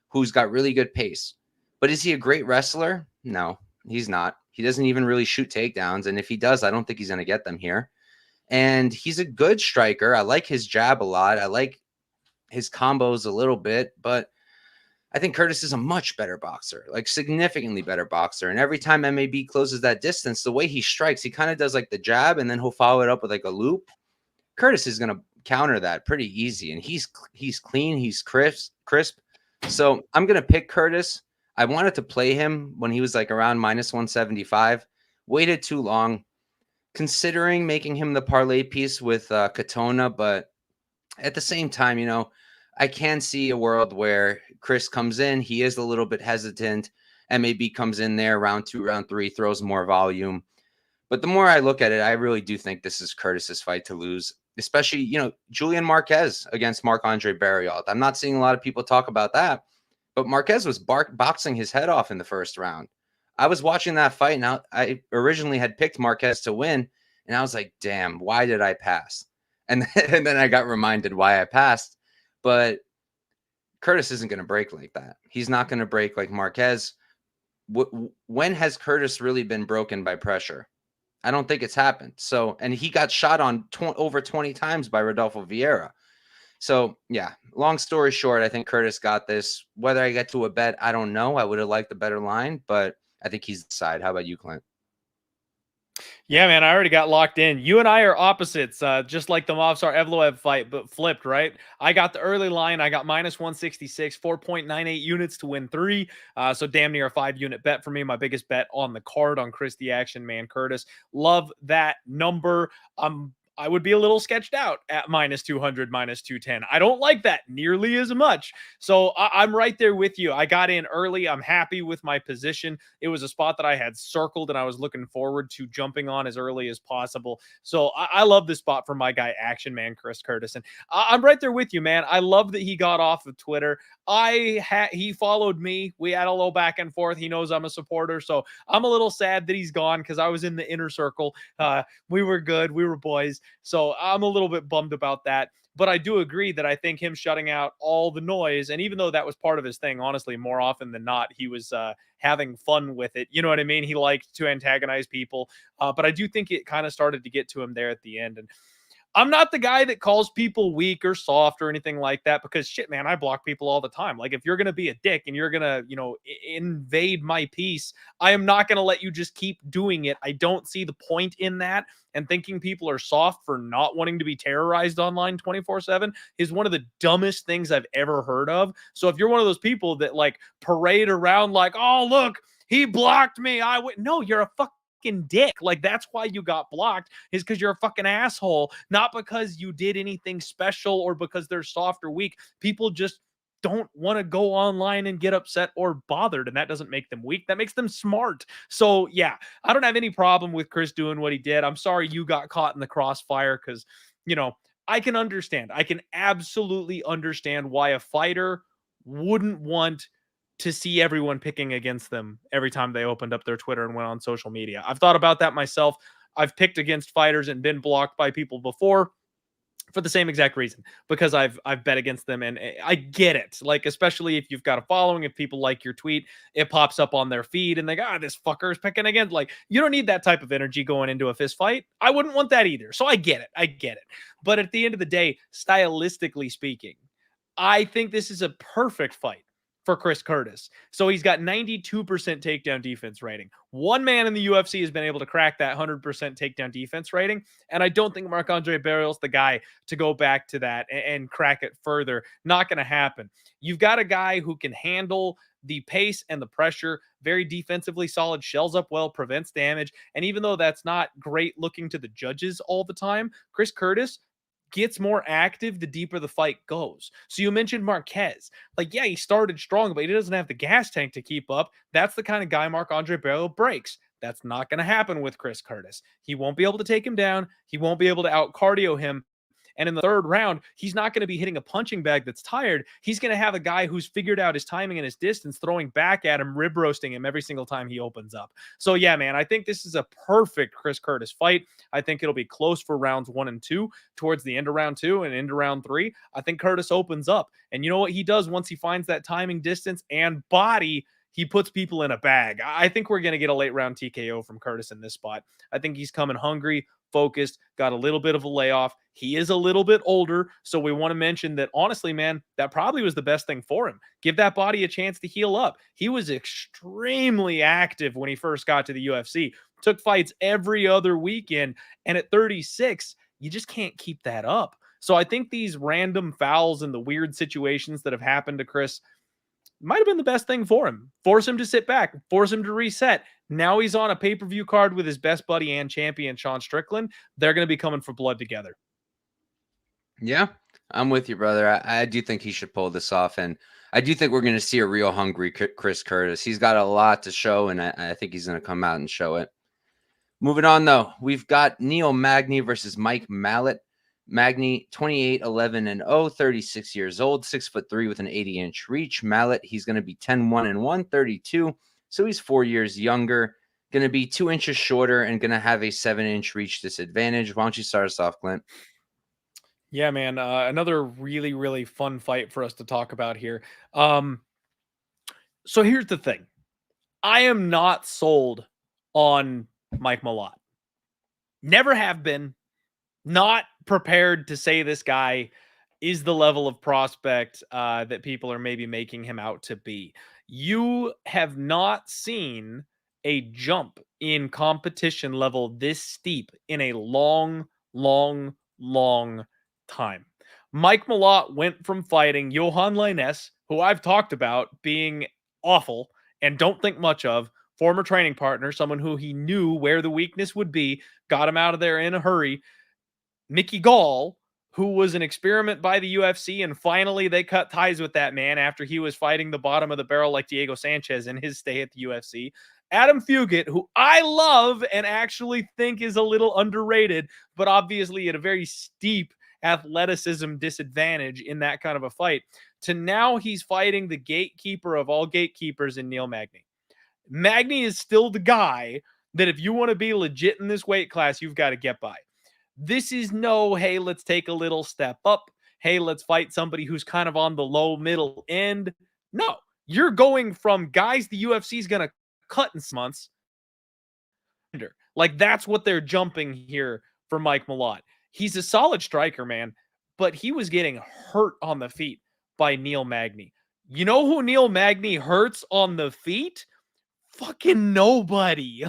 who's got really good pace. But is he a great wrestler? No, he's not. He doesn't even really shoot takedowns. And if he does, I don't think he's going to get them here. And he's a good striker. I like his jab a lot. I like his combos a little bit. But I think Curtis is a much better boxer, like significantly better boxer. And every time MAB closes that distance, the way he strikes, he kind of does like the jab and then he'll follow it up with like a loop. Curtis is going to counter that pretty easy. And he's clean, he's crisp. So I'm going to pick Curtis. I wanted to play him when he was like around -175. Waited too long, considering making him the parlay piece with Katona. But at the same time, you know, I can see a world where Chris comes in. He is a little bit hesitant. MAB comes in there round 2, round 3, throws more volume. But the more I look at it, I really do think this is Curtis's fight to lose, especially, you know, Julian Marquez against Marc-Andre Barriault. I'm not seeing a lot of people talk about that, but Marquez was boxing his head off in the first round. I was watching that fight, and I originally had picked Marquez to win, and I was like, damn, why did I pass? And then I got reminded why I passed. But Curtis isn't going to break like that. He's not going to break like Marquez. When has Curtis really been broken by pressure? I don't think it's happened. So, and he got shot on over 20 times by Rodolfo Vieira. So, yeah, long story short, I think Curtis got this. Whether I get to a bet, I don't know. I would have liked a better line, but I think he's the side. How about you, Clint? Yeah, man, I already got locked in. You and I are opposites, just like the Movsar Evloev fight, but flipped, right? I got the early line. I got -166, 4.98 units to win 3. So damn near a 5-unit bet for me. My biggest bet on the card on Chris the Action Man Curtis. Love that number. I would be a little sketched out at -200, -210. I don't like that nearly as much. So I'm right there with you. I got in early. I'm happy with my position. It was a spot that I had circled and I was looking forward to jumping on as early as possible. So I love this spot for my guy, Action Man Chris Curtis. And I'm right there with you, man. I love that he got off of Twitter. He followed me. We had a little back and forth. He knows I'm a supporter. So I'm a little sad that he's gone because I was in the inner circle. We were good. We were boys. So I'm a little bit bummed about that. But I do agree that I think him shutting out all the noise, and even though that was part of his thing, honestly, more often than not, he was having fun with it. You know what I mean? He liked to antagonize people. But I do think it kind of started to get to him there at the end. And I'm not the guy that calls people weak or soft or anything like that because shit, man, I block people all the time. Like if you're going to be a dick and you're going to, you know, invade my peace, I am not going to let you just keep doing it. I don't see the point in that. And thinking people are soft for not wanting to be terrorized online 24/7 is one of the dumbest things I've ever heard of. So if you're one of those people that like parade around like, oh, look, he blocked me. No, you're a fucking dick. Like that's why you got blocked is because you're a fucking asshole, not because you did anything special or because they're soft or weak. People just don't want to go online and get upset or bothered, and that doesn't make them weak. That makes them smart. So yeah, I don't have any problem with Chris doing what he did. I'm sorry you got caught in the crossfire because, you know, I can understand. I can absolutely understand why a fighter wouldn't want to see everyone picking against them every time they opened up their Twitter and went on social media. I've thought about that myself. I've picked against fighters and been blocked by people before for the same exact reason, because I've bet against them, and I get it. Like, especially if you've got a following, if people like your tweet, it pops up on their feed and they go, this fucker is picking against. Like, you don't need that type of energy going into a fist fight. I wouldn't want that either. So I get it. But at the end of the day, stylistically speaking, I think this is a perfect fight for Chris Curtis. So he's got 92% takedown defense rating. One man in the UFC has been able to crack that 100% takedown defense rating. And I don't think Marc-Andre Barriault's the guy to go back to that and crack it further. Not going to happen. You've got a guy who can handle the pace and the pressure, very defensively solid, shells up well, prevents damage. And even though that's not great looking to the judges all the time, Chris Curtis gets more active the deeper the fight goes. So you mentioned Marquez. Like, yeah, he started strong, but he doesn't have the gas tank to keep up. That's the kind of guy Marc-Andre Barriault breaks. That's not going to happen with Chris Curtis. He won't be able to take him down. He won't be able to out-cardio him. And in the third round, he's not going to be hitting a punching bag that's tired. He's going to have a guy who's figured out his timing and his distance, throwing back at him, rib roasting him every single time he opens up. So yeah, man, I think this is a perfect Chris Curtis fight. I think it'll be close for rounds 1 and 2. Towards the end of round 2 and into round 3, I think Curtis opens up. And you know what he does once he finds that timing, distance, and body? He puts people in a bag. I think we're going to get a late round TKO from Curtis in this spot. I think he's coming hungry, focused, got a little bit of a layoff. He is a little bit older, so we want to mention that, honestly, man, that probably was the best thing for him. Give that body a chance to heal up. He was extremely active when he first got to the UFC, took fights every other weekend, and at 36, you just can't keep that up. So I think these random fouls and the weird situations that have happened to Chris might have been the best thing for him. Force him to sit back, force him to reset. Now he's on a pay-per-view card with his best buddy and champion, Sean Strickland. They're going to be coming for blood together. Yeah, I'm with you, brother. I do think he should pull this off, and I do think we're going to see a real hungry Chris Curtis. He's got a lot to show, and I think he's going to come out and show it. Moving on, though, we've got Neil Magny versus Mike Malott. Magny, 28, 11, and 0, 36 years old, 6'3" with an 80-inch reach. Malott, he's going to be 10, 1, and 1, 32. So he's 4 years younger, going to be 2 inches shorter, and going to have a 7-inch reach disadvantage. Why don't you start us off, Clint? Yeah, man. Another really, really fun fight for us to talk about here. So here's the thing. I am not sold on Mike Malott. Never have been. Not prepared to say this guy is the level of prospect that people are maybe making him out to be. You have not seen a jump in competition level this steep in a long, long, long time. Mike Malott went from fighting Yohan Lainesse, who I've talked about being awful and don't think much of, former training partner, someone who he knew where the weakness would be, got him out of there in a hurry. Mickey Gall, who was an experiment by the UFC, and finally they cut ties with that man after he was fighting the bottom of the barrel like Diego Sanchez in his stay at the UFC. Adam Fugit, who I love and actually think is a little underrated, but obviously at a very steep athleticism disadvantage in that kind of a fight, to now he's fighting the gatekeeper of all gatekeepers in Neil Magny. Magny is still the guy that if you want to be legit in this weight class, you've got to get by. This is no, hey, let's take a little step up. Hey, let's fight somebody who's kind of on the low middle end. No, you're going from guys the UFC is going to cut in some months. Like, that's what they're jumping here for Mike Malott. He's a solid striker, man, but he was getting hurt on the feet by Neil Magny. You know who Neil Magny hurts on the feet? Fucking nobody.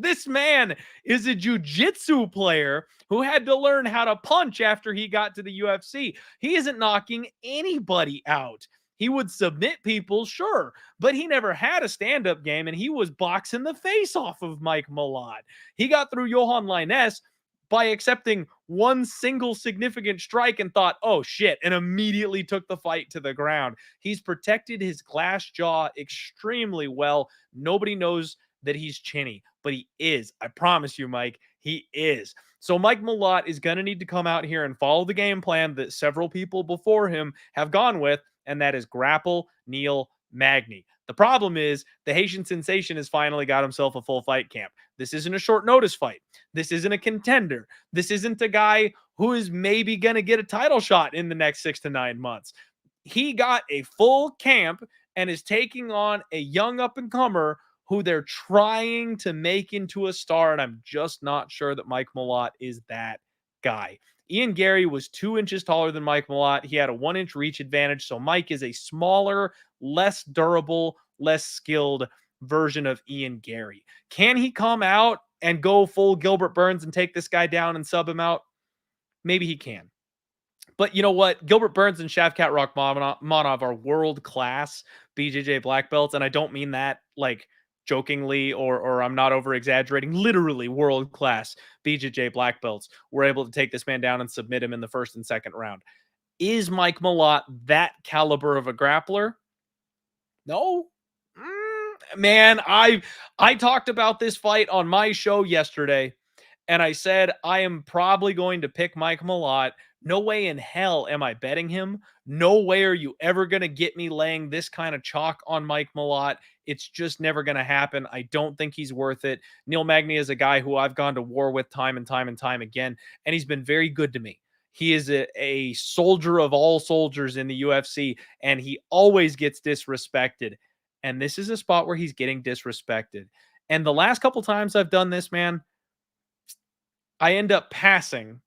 This man is a jiu-jitsu player who had to learn how to punch after he got to the UFC. He isn't knocking anybody out. He would submit people, sure, but he never had a stand-up game, and he was boxing the face off of Mike Malott. He got through Yohan Lainesse by accepting one single significant strike and thought, oh shit, and immediately took the fight to the ground. He's protected his glass jaw extremely well. Nobody knows that he's chinny, but he is. I promise you, Mike, he is. So Mike Malott is going to need to come out here and follow the game plan that several people before him have gone with, and that is grapple Neil Magny. The problem is the Haitian sensation has finally got himself a full fight camp. This isn't a short notice fight. This isn't a contender. This isn't a guy who is maybe going to get a title shot in the next 6 to 9 months. He got a full camp and is taking on a young up-and-comer who they're trying to make into a star, and I'm just not sure that Mike Malott is that guy. Ian Garry was 2 inches taller than Mike Malott. He had a 1-inch reach advantage, so Mike is a smaller, less durable, less skilled version of Ian Garry. Can he come out and go full Gilbert Burns and take this guy down and sub him out? Maybe he can. But you know what? Gilbert Burns and Shavkat Rakhmonov are world-class BJJ black belts, and I don't mean that like jokingly or I'm not over-exaggerating. Literally world-class BJJ black belts were able to take this man down and submit him in the first and second round. Is Mike Malott that caliber of a grappler? No. Man, I talked about this fight on my show yesterday, and I said I am probably going to pick Mike Malott. No way in hell am I betting him. No way are you ever going to get me laying this kind of chalk on Mike Malott. It's just never going to happen. I don't think he's worth it. Neil Magny is a guy who I've gone to war with time and time and time again, and he's been very good to me. He is a soldier of all soldiers in the UFC, and he always gets disrespected. And this is a spot where he's getting disrespected. And the last couple times I've done this, man, I end up passing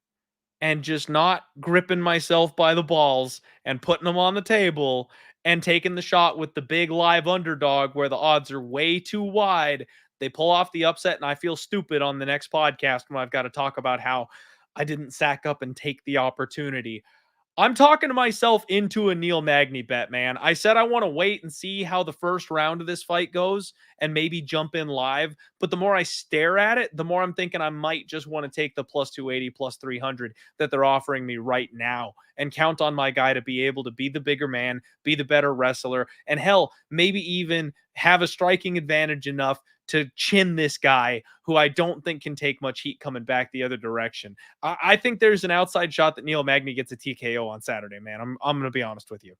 and just not gripping myself by the balls and putting them on the table and taking the shot with the big live underdog where the odds are way too wide. They pull off the upset, and I feel stupid on the next podcast when I've got to talk about how I didn't sack up and take the opportunity. I'm talking to myself into a Neil Magny bet, man. I said I want to wait and see how the first round of this fight goes and maybe jump in live. But the more I stare at it, the more I'm thinking I might just want to take the plus 280, plus 300 that they're offering me right now and count on my guy to be able to be the bigger man, be the better wrestler, and hell, maybe even have a striking advantage enough to chin this guy who I don't think can take much heat coming back the other direction. I think there's an outside shot that Neil Magny gets a TKO on Saturday, man. I'm going to be honest with you.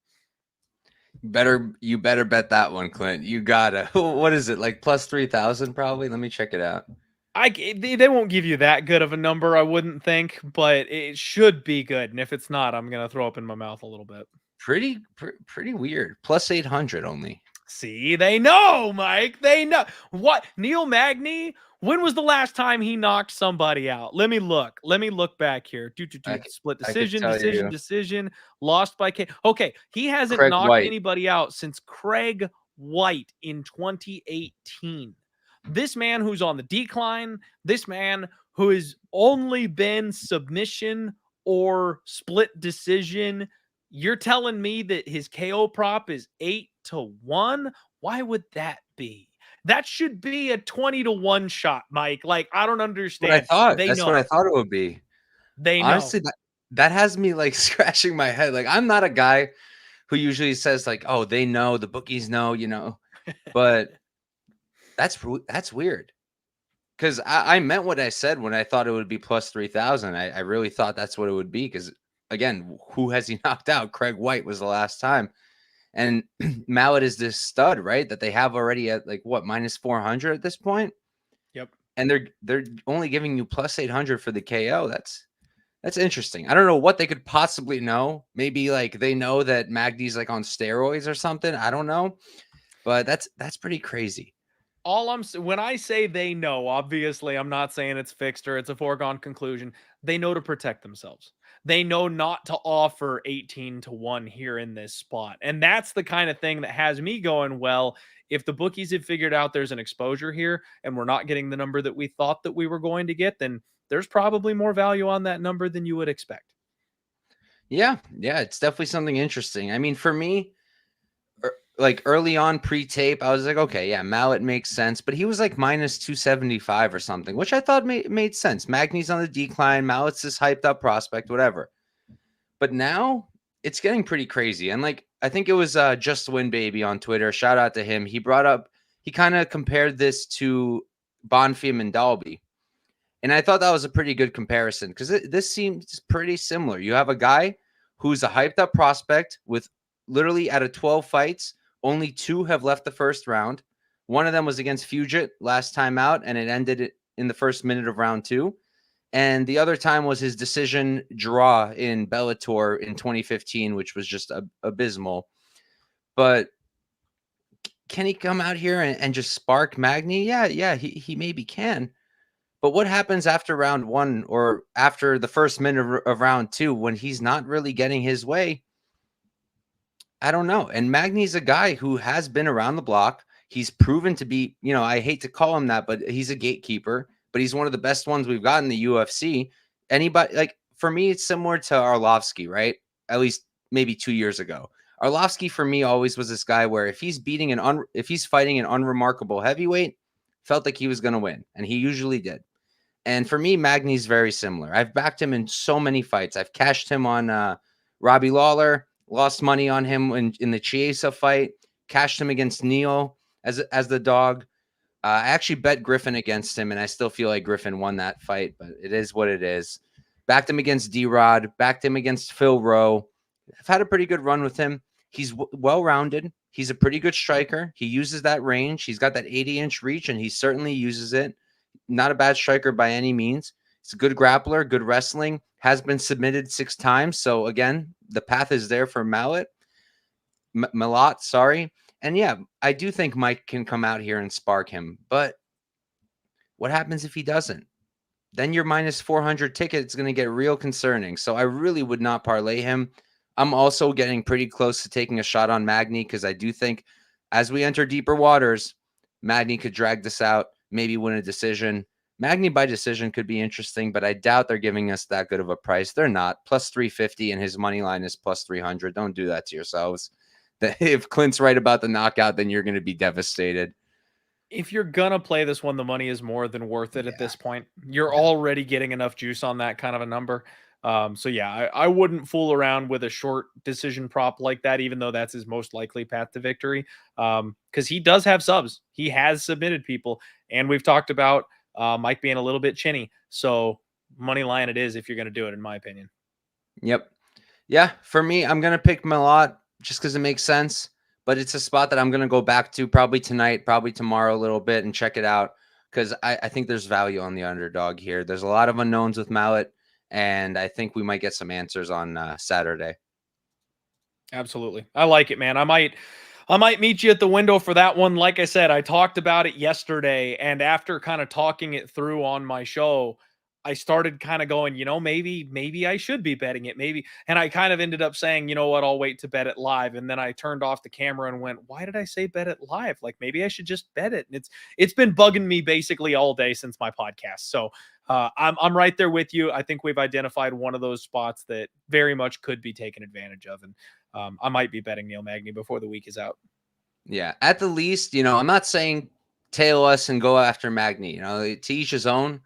You better bet that one, Clint. You gotta. What is it, like plus 3,000 probably? Let me check it out. They won't give you that good of a number, I wouldn't think, but it should be good. And if it's not, I'm going to throw up in my mouth a little bit. Pretty weird. Plus 800 only. See, they know, Mike. They know. What? Neil Magny, when was the last time he knocked somebody out? Let me look. Let me look back here. Split decision, lost by K. Okay, he hasn't Craig knocked White. anybody out since Craig White in 2018. This man who's on the decline, this man who has only been submission or split decision. You're telling me that his KO prop is 8-1? Why would that be? That should be a 20-1 shot, Mike. Like, I don't understand. What I thought. They That's know. what I thought it would be. They Honestly, know. that has me like scratching my head. Like, I'm not a guy who usually says like, "Oh, they know, the bookies know," But that's weird. Because I meant what I said when I thought it would be plus 3,000. I really thought that's what it would be. Because again, who has he knocked out? Craig White was the last time. And Malott is this stud, right? That they have already at like what, minus 400 at this point. Yep. And they're only giving you plus 800 for the KO. That's interesting. I don't know what they could possibly know. Maybe like they know that Magny's like on steroids or something. I don't know. But that's pretty crazy. When I say they know, obviously I'm not saying it's fixed or it's a foregone conclusion. They know to protect themselves. They know not to offer 18-1 here in this spot. And that's the kind of thing that has me going, well, if the bookies have figured out there's an exposure here and we're not getting the number that we thought that we were going to get, then there's probably more value on that number than you would expect. Yeah, it's definitely something interesting. I mean, for me, like early on pre-tape, I was like, okay, yeah, Malott makes sense, but he was like minus 275 or something, which I thought made sense. Magny's on the decline, Mallott's this hyped up prospect, whatever. But now it's getting pretty crazy. And like, I think it was Just Win Baby on Twitter. Shout out to him. He kind of compared this to Bonfim and Dalby. And I thought that was a pretty good comparison because this seems pretty similar. You have a guy who's a hyped up prospect with literally out of 12 fights, only 2 have left the first round. One of them was against Fugit last time out, and it ended in the first minute of round 2. And the other time was his decision draw in Bellator in 2015, which was just abysmal. But can he come out here and just spark Magny? Yeah, he maybe can. But what happens after round 1 or after the first minute of round 2 when he's not really getting his way? I don't know. And Magny's a guy who has been around the block. He's proven to be, I hate to call him that, but he's a gatekeeper. But he's one of the best ones we've got in the UFC. Anybody, like, for me, it's similar to Arlovsky, right? At least maybe 2 years ago. Arlovsky for me always was this guy where if he's fighting an unremarkable heavyweight, felt like he was going to win, and he usually did. And for me, Magny's very similar. I've backed him in so many fights. I've cashed him on Robbie Lawler, lost money on him in the Chiesa fight, cashed him against Neil as the dog. I actually bet Griffin against him, and I still feel like Griffin won that fight, but it is what it is. Backed him against D-Rod, backed him against Phil Rowe. I've had a pretty good run with him. He's well-rounded. He's a pretty good striker. He uses that range. He's got that 80-inch reach, and he certainly uses it. Not a bad striker by any means. He's a good grappler, good wrestling, has been submitted 6 times. So, again, the path is there for Malott. Malott. And yeah, I do think Mike can come out here and spark him. But what happens if he doesn't? then your minus 400 ticket is going to get real concerning. So I really would not parlay him. I'm also getting pretty close to taking a shot on Magny because I do think as we enter deeper waters, Magny could drag this out, maybe win a decision. Magny by decision could be interesting, but I doubt they're giving us that good of a price. They're not. Plus 350 and his money line is plus 300. Don't do that to yourselves. If Clint's right about the knockout, then you're going to be devastated. If you're gonna play this one, the money is more than worth it at this point. You're Yeah. already getting enough juice on that kind of a number. So yeah, I wouldn't fool around with a short decision prop like that, even though that's his most likely path to victory. Because he does have subs. He has submitted people, and we've talked about Mike being a little bit chinny. So money line it is if you're gonna do it, in my opinion. Yep. Yeah, for me, I'm going to pick Malott just because it makes sense. But it's a spot that I'm going to go back to probably tonight, probably tomorrow a little bit and check it out because I think there's value on the underdog here. There's a lot of unknowns with Malott, and I think we might get some answers on Saturday. Absolutely. I like it, man. I might meet you at the window for that one. Like I said, I talked about it yesterday, and after kind of talking it through on my show, I started kind of going, maybe I should be betting it. Maybe. And I kind of ended up saying, you know what, I'll wait to bet it live. And then I turned off the camera and went, why did I say bet it live? Like maybe I should just bet it. And it's been bugging me basically all day since my podcast. So I'm right there with you. I think we've identified one of those spots that very much could be taken advantage of. And I might be betting Neil Magny before the week is out. Yeah, at the least, I'm not saying tail us and go after Magny, to each his own,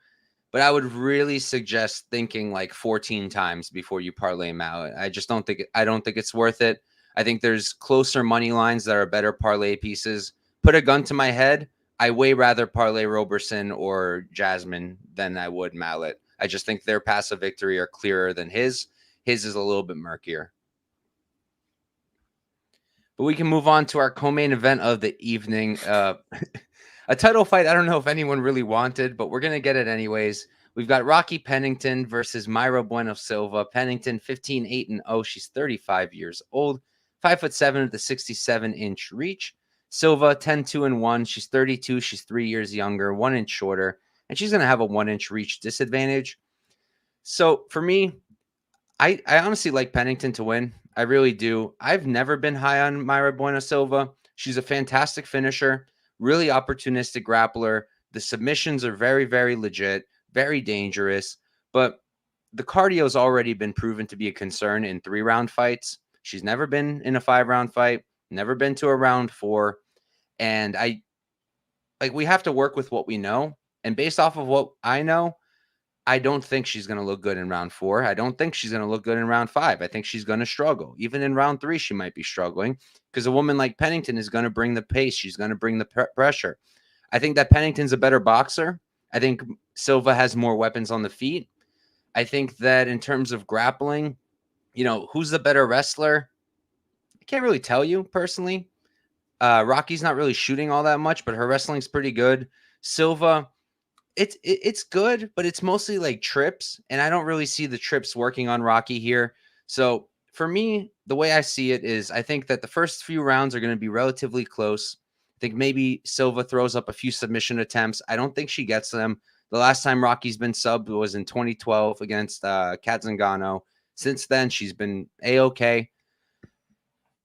but I would really suggest thinking like 14 times before you parlay him out. I don't think it's worth it. I think there's closer money lines that are better parlay pieces. Put a gun to my head, I way rather parlay Robertson or Jasmine than I would Malott. I just think their paths of victory are clearer than his. His is a little bit murkier. But we can move on to our co-main event of the evening. A title fight I don't know if anyone really wanted, but we're going to get it anyways. We've got Rocky Pennington versus Mayra Bueno Silva. Pennington 15-8-0. She's 35 years old, 5'7" with a 67-inch reach. Silva 10-2-1. She's 32. She's 3 years younger, 1 inch shorter, and she's going to have a 1 inch reach disadvantage. So for me, I honestly like Pennington to win. I really do. I've never been high on Mayra Bueno Silva. She's a fantastic finisher, really opportunistic grappler. The submissions are very, very legit, very dangerous. But the cardio's already been proven to be a concern in 3-round fights. She's never been in a 5-round fight, never been to a round 4. And we have to work with what we know. And based off of what I know, I don't think she's going to look good in round 4. I don't think she's going to look good in round 5. I think she's going to struggle. Even in round 3, she might be struggling because a woman like Pennington is going to bring the pace. She's going to bring the pressure. I think that Pennington's a better boxer. I think Silva has more weapons on the feet. I think that in terms of grappling, who's the better wrestler? I can't really tell you personally. Rocky's not really shooting all that much, but her wrestling's pretty good. Silva, it's good, but it's mostly like trips, and I don't really see the trips working on Rocky here. So for me, the way I see it is I think that the first few rounds are going to be relatively close. I think maybe Silva throws up a few submission attempts. I don't think she gets them. The last time Rocky's been subbed was in 2012 against Kat Zingano. Since then, she's been A-okay.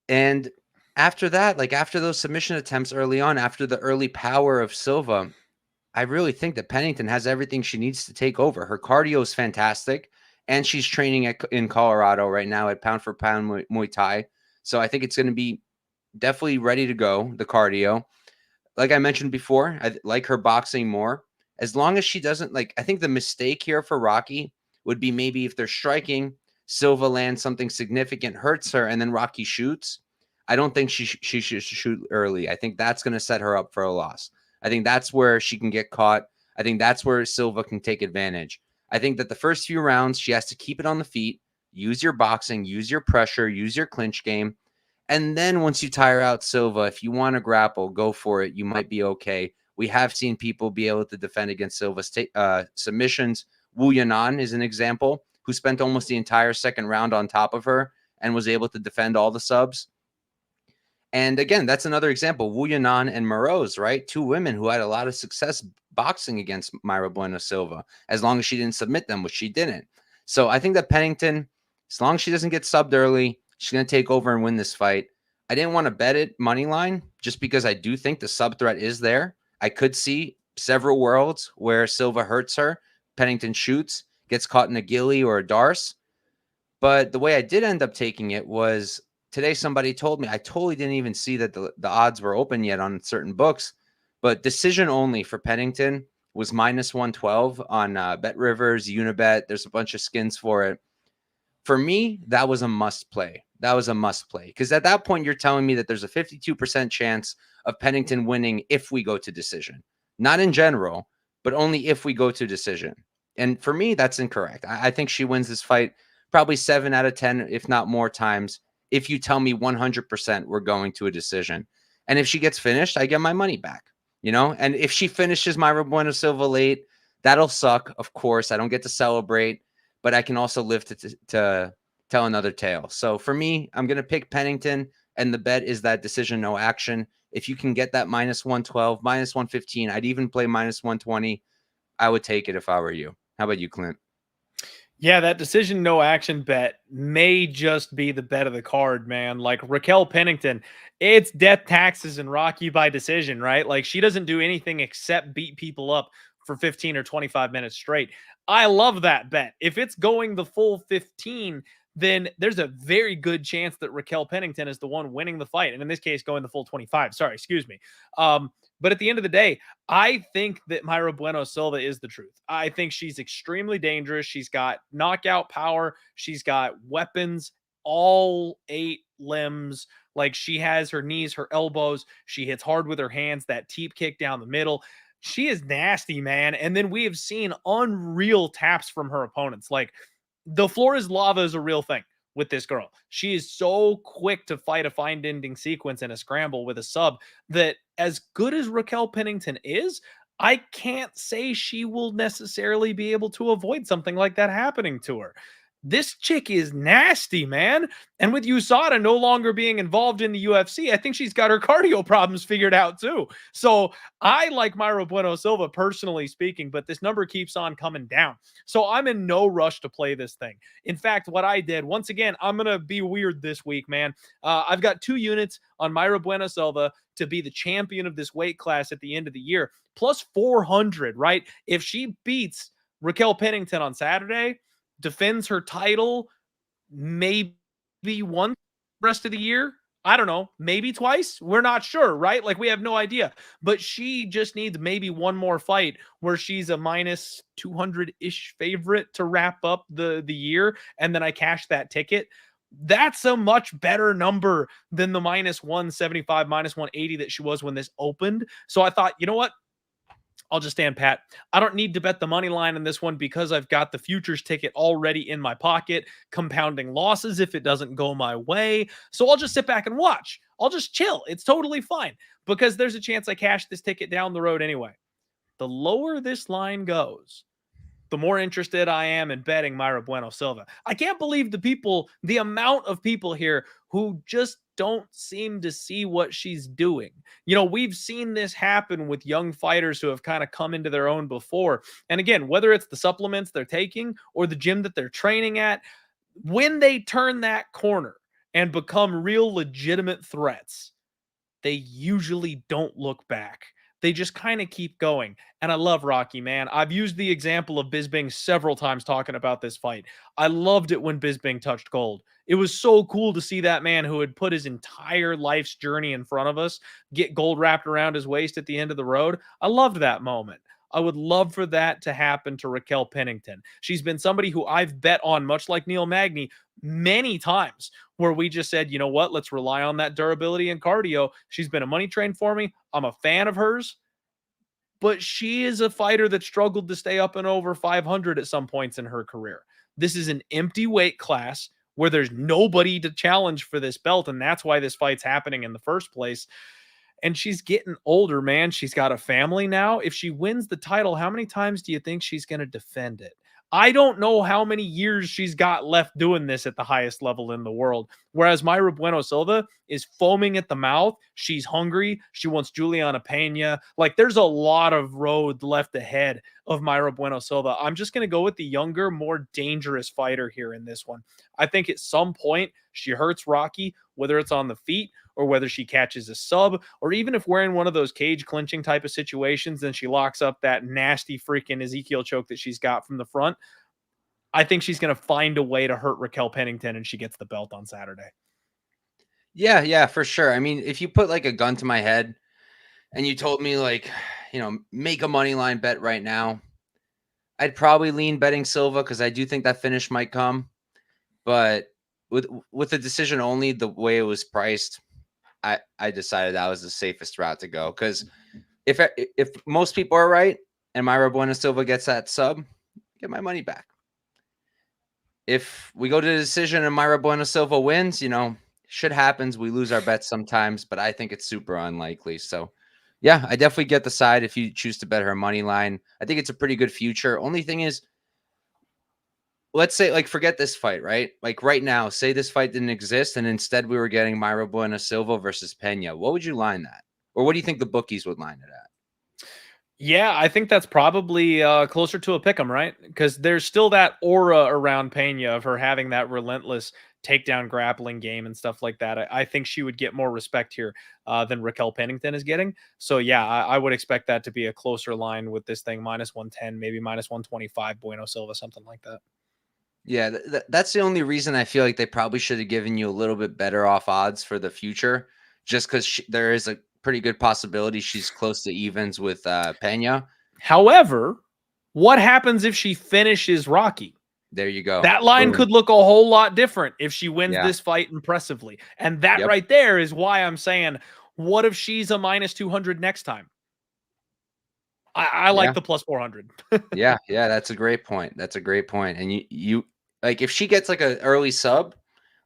And after that, after those submission attempts early on, after the early power of Silva, I really think that Pennington has everything she needs to take over. Her cardio is fantastic, and she's training in Colorado right now at pound for pound Muay Thai. So I think it's going to be definitely ready to go, the cardio. Like I mentioned before, I like her boxing more. As long as she doesn't, I think the mistake here for Rocky would be maybe if they're striking, Silva lands something significant, hurts her, and then Rocky shoots. I don't think she should shoot early. I think that's going to set her up for a loss. I think that's where she can get caught. I think that's where Silva can take advantage. I think that the first few rounds, she has to keep it on the feet, use your boxing, use your pressure, use your clinch game. And then once you tire out Silva, if you want to grapple, go for it. You might be okay. We have seen people be able to defend against Silva's submissions. Yohan is an example who spent almost the entire second round on top of her and was able to defend all the subs. And again, that's another example. Yohan and Morose, right? 2 women who had a lot of success boxing against Mayra Bueno Silva, as long as she didn't submit them, which she didn't. So I think that Pennington, as long as she doesn't get subbed early, she's going to take over and win this fight. I didn't want to bet it money line just because I do think the sub threat is there. I could see several worlds where Silva hurts her, Pennington shoots, gets caught in a gilly or a darce. But the way I did end up taking it was today somebody told me, I totally didn't even see that the odds were open yet on certain books, but decision only for Pennington was minus 112 on Bet Rivers, Unibet. There's a bunch of skins for it. For me, that was a must play. That was a must play because at that point, you're telling me that there's a 52% chance of Pennington winning if we go to decision. Not in general, but only if we go to decision. And for me, that's incorrect. I think she wins this fight probably 7 out of 10, if not more times, if you tell me 100% we're going to a decision. And if she gets finished, I get my money back, you know? And if she finishes Mayra Bueno Silva late, that'll suck, of course. I don't get to celebrate, but I can also live to tell another tale. So for me, I'm going to pick Pennington, and the bet is that decision, no action. If you can get that minus 112, minus 115, I'd even play minus 120. I would take it if I were you. How about you, Clint? Yeah, that decision no action bet may just be the bet of the card, man. Like Raquel Pennington, it's death, taxes, and Rocky by decision, right? Like she doesn't do anything except beat people up for 15 or 25 minutes straight. I love that bet. If it's going the full 15, then there's a very good chance that Raquel Pennington is the one winning the fight. And in this case, going the full 25. Sorry, excuse me. But at the end of the day, I think that Mayra Bueno Silva is the truth. I think she's extremely dangerous. She's got knockout power. She's got weapons, all 8 limbs. Like she has her knees, her elbows. She hits hard with her hands, that teep kick down the middle. She is nasty, man. And then we have seen unreal taps from her opponents. Like the floor is lava is a real thing with this girl. She is so quick to fight a fight-ending sequence and a scramble with a sub that as good as Raquel Pennington is, I can't say she will necessarily be able to avoid something like that happening to her. This chick is nasty, man. And with USADA no longer being involved in the UFC, I think she's got her cardio problems figured out too. So I like Mayra Bueno Silva personally speaking, but this number keeps on coming down. So I'm in no rush to play this thing. In fact, what I did, once again, I'm going to be weird this week, man. I've got 2 units on Mayra Bueno Silva to be the champion of this weight class at the end of the year, plus 400, right? If she beats Raquel Pennington on Saturday, defends her title maybe once rest of the year. I don't know, maybe twice. We're not sure, right? Like we have no idea. But she just needs maybe one more fight where she's a minus 200-ish favorite to wrap up the year. And then I cash that ticket. That's a much better number than the minus 175, minus 180 that she was when this opened. So I thought, you know what? I'll just stand pat. I don't need to bet the money line in this one because I've got the futures ticket already in my pocket, compounding losses if it doesn't go my way. So I'll just sit back and watch. I'll just chill. It's totally fine because there's a chance I cash this ticket down the road anyway. The lower this line goes, the more interested I am in betting Mayra Bueno Silva. I can't believe the amount of people here who just don't seem to see what she's doing. You know, we've seen this happen with young fighters who have kind of come into their own before. And again, whether it's the supplements they're taking or the gym that they're training at, when they turn that corner and become real legitimate threats, they usually don't look back. They just kind of keep going. And I love Rocky, man. I've used the example of Bisping several times talking about this fight. I loved it when Bisping touched gold. It was so cool to see that man who had put his entire life's journey in front of us get gold wrapped around his waist at the end of the road. I loved that moment. I would love for that to happen to Raquel Pennington. She's been somebody who I've bet on, much like Neil Magny, many times where we just said, you know what, let's rely on that durability and cardio. She's been a money train for me. I'm a fan of hers, but she is a fighter that struggled to stay up and over 500 at some points in her career. This is an empty weight class where there's nobody to challenge for this belt, and that's why this fight's happening in the first place. And she's getting older, man. She's got a family now. If she wins the title, how many times do you think she's going to defend it? I don't know how many years she's got left doing this at the highest level in the world. Whereas Mayra Bueno Silva is foaming at the mouth. She's hungry. She wants Juliana Pena. Like, there's a lot of road left ahead of Mayra Bueno Silva. I'm just going to go with the younger, more dangerous fighter here in this one. I think at some point she hurts Rocky, whether it's on the feet or whether she catches a sub, or even if we're in one of those cage clinching type of situations and she locks up that nasty freaking Ezekiel choke that she's got from the front. I think she's going to find a way to hurt Raquel Pennington and she gets the belt on Saturday. Yeah, for sure. I mean, if you put like a gun to my head and you told me like, make a money line bet right now, I'd probably lean betting Silva because I do think that finish might come. But with the decision only, the way it was priced, I decided that was the safest route to go. Because if most people are right and Mayra Bueno Silva gets that sub, get my money back. If we go to the decision and Mayra Bueno Silva wins, shit happens. We lose our bets sometimes, but I think it's super unlikely. So, yeah, I definitely get the side if you choose to bet her money line. I think it's a pretty good future. Only thing is, let's say, like, forget this fight, right? Like, right now, say this fight didn't exist, and instead we were getting Mayra Bueno Silva versus Pena. What would you line that? Or what do you think the bookies would line it at? Yeah, I think that's probably closer to a pick'em, right? Because there's still that aura around Pena of her having that relentless takedown grappling game and stuff like that. I think she would get more respect here than Raquel Pennington is getting. So yeah, I would expect that to be a closer line with this thing, -110, maybe -125, Bueno Silva, something like that. Yeah, that's the only reason I feel like they probably should have given you a little bit better off odds for the future, just because there is a pretty good possibility she's close to evens with Pena. However, what happens if she finishes Rocky? There you go. That line could look a whole lot different if she wins this fight impressively. And that right there is why I'm saying, what if she's a -200 next time? I like the +400. Yeah, that's a great point. That's a great point. And you like if she gets like an early sub,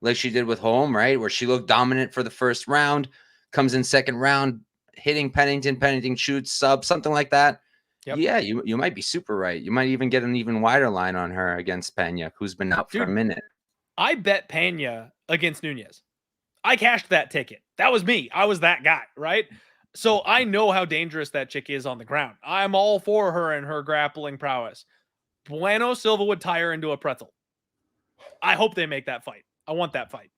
like she did with Holm, right? Where she looked dominant for the first round, comes in second round, hitting Pennington shoots sub, something like that. Yep. Yeah, you might be super right. You might even get an even wider line on her against Pena, who's been out for a minute. I bet Pena against Nunes. I cashed that ticket. That was me. I was that guy, right? So I know how dangerous that chick is on the ground. I'm all for her and her grappling prowess. Bueno Silva would tie her into a pretzel. I hope they make that fight. I want that fight.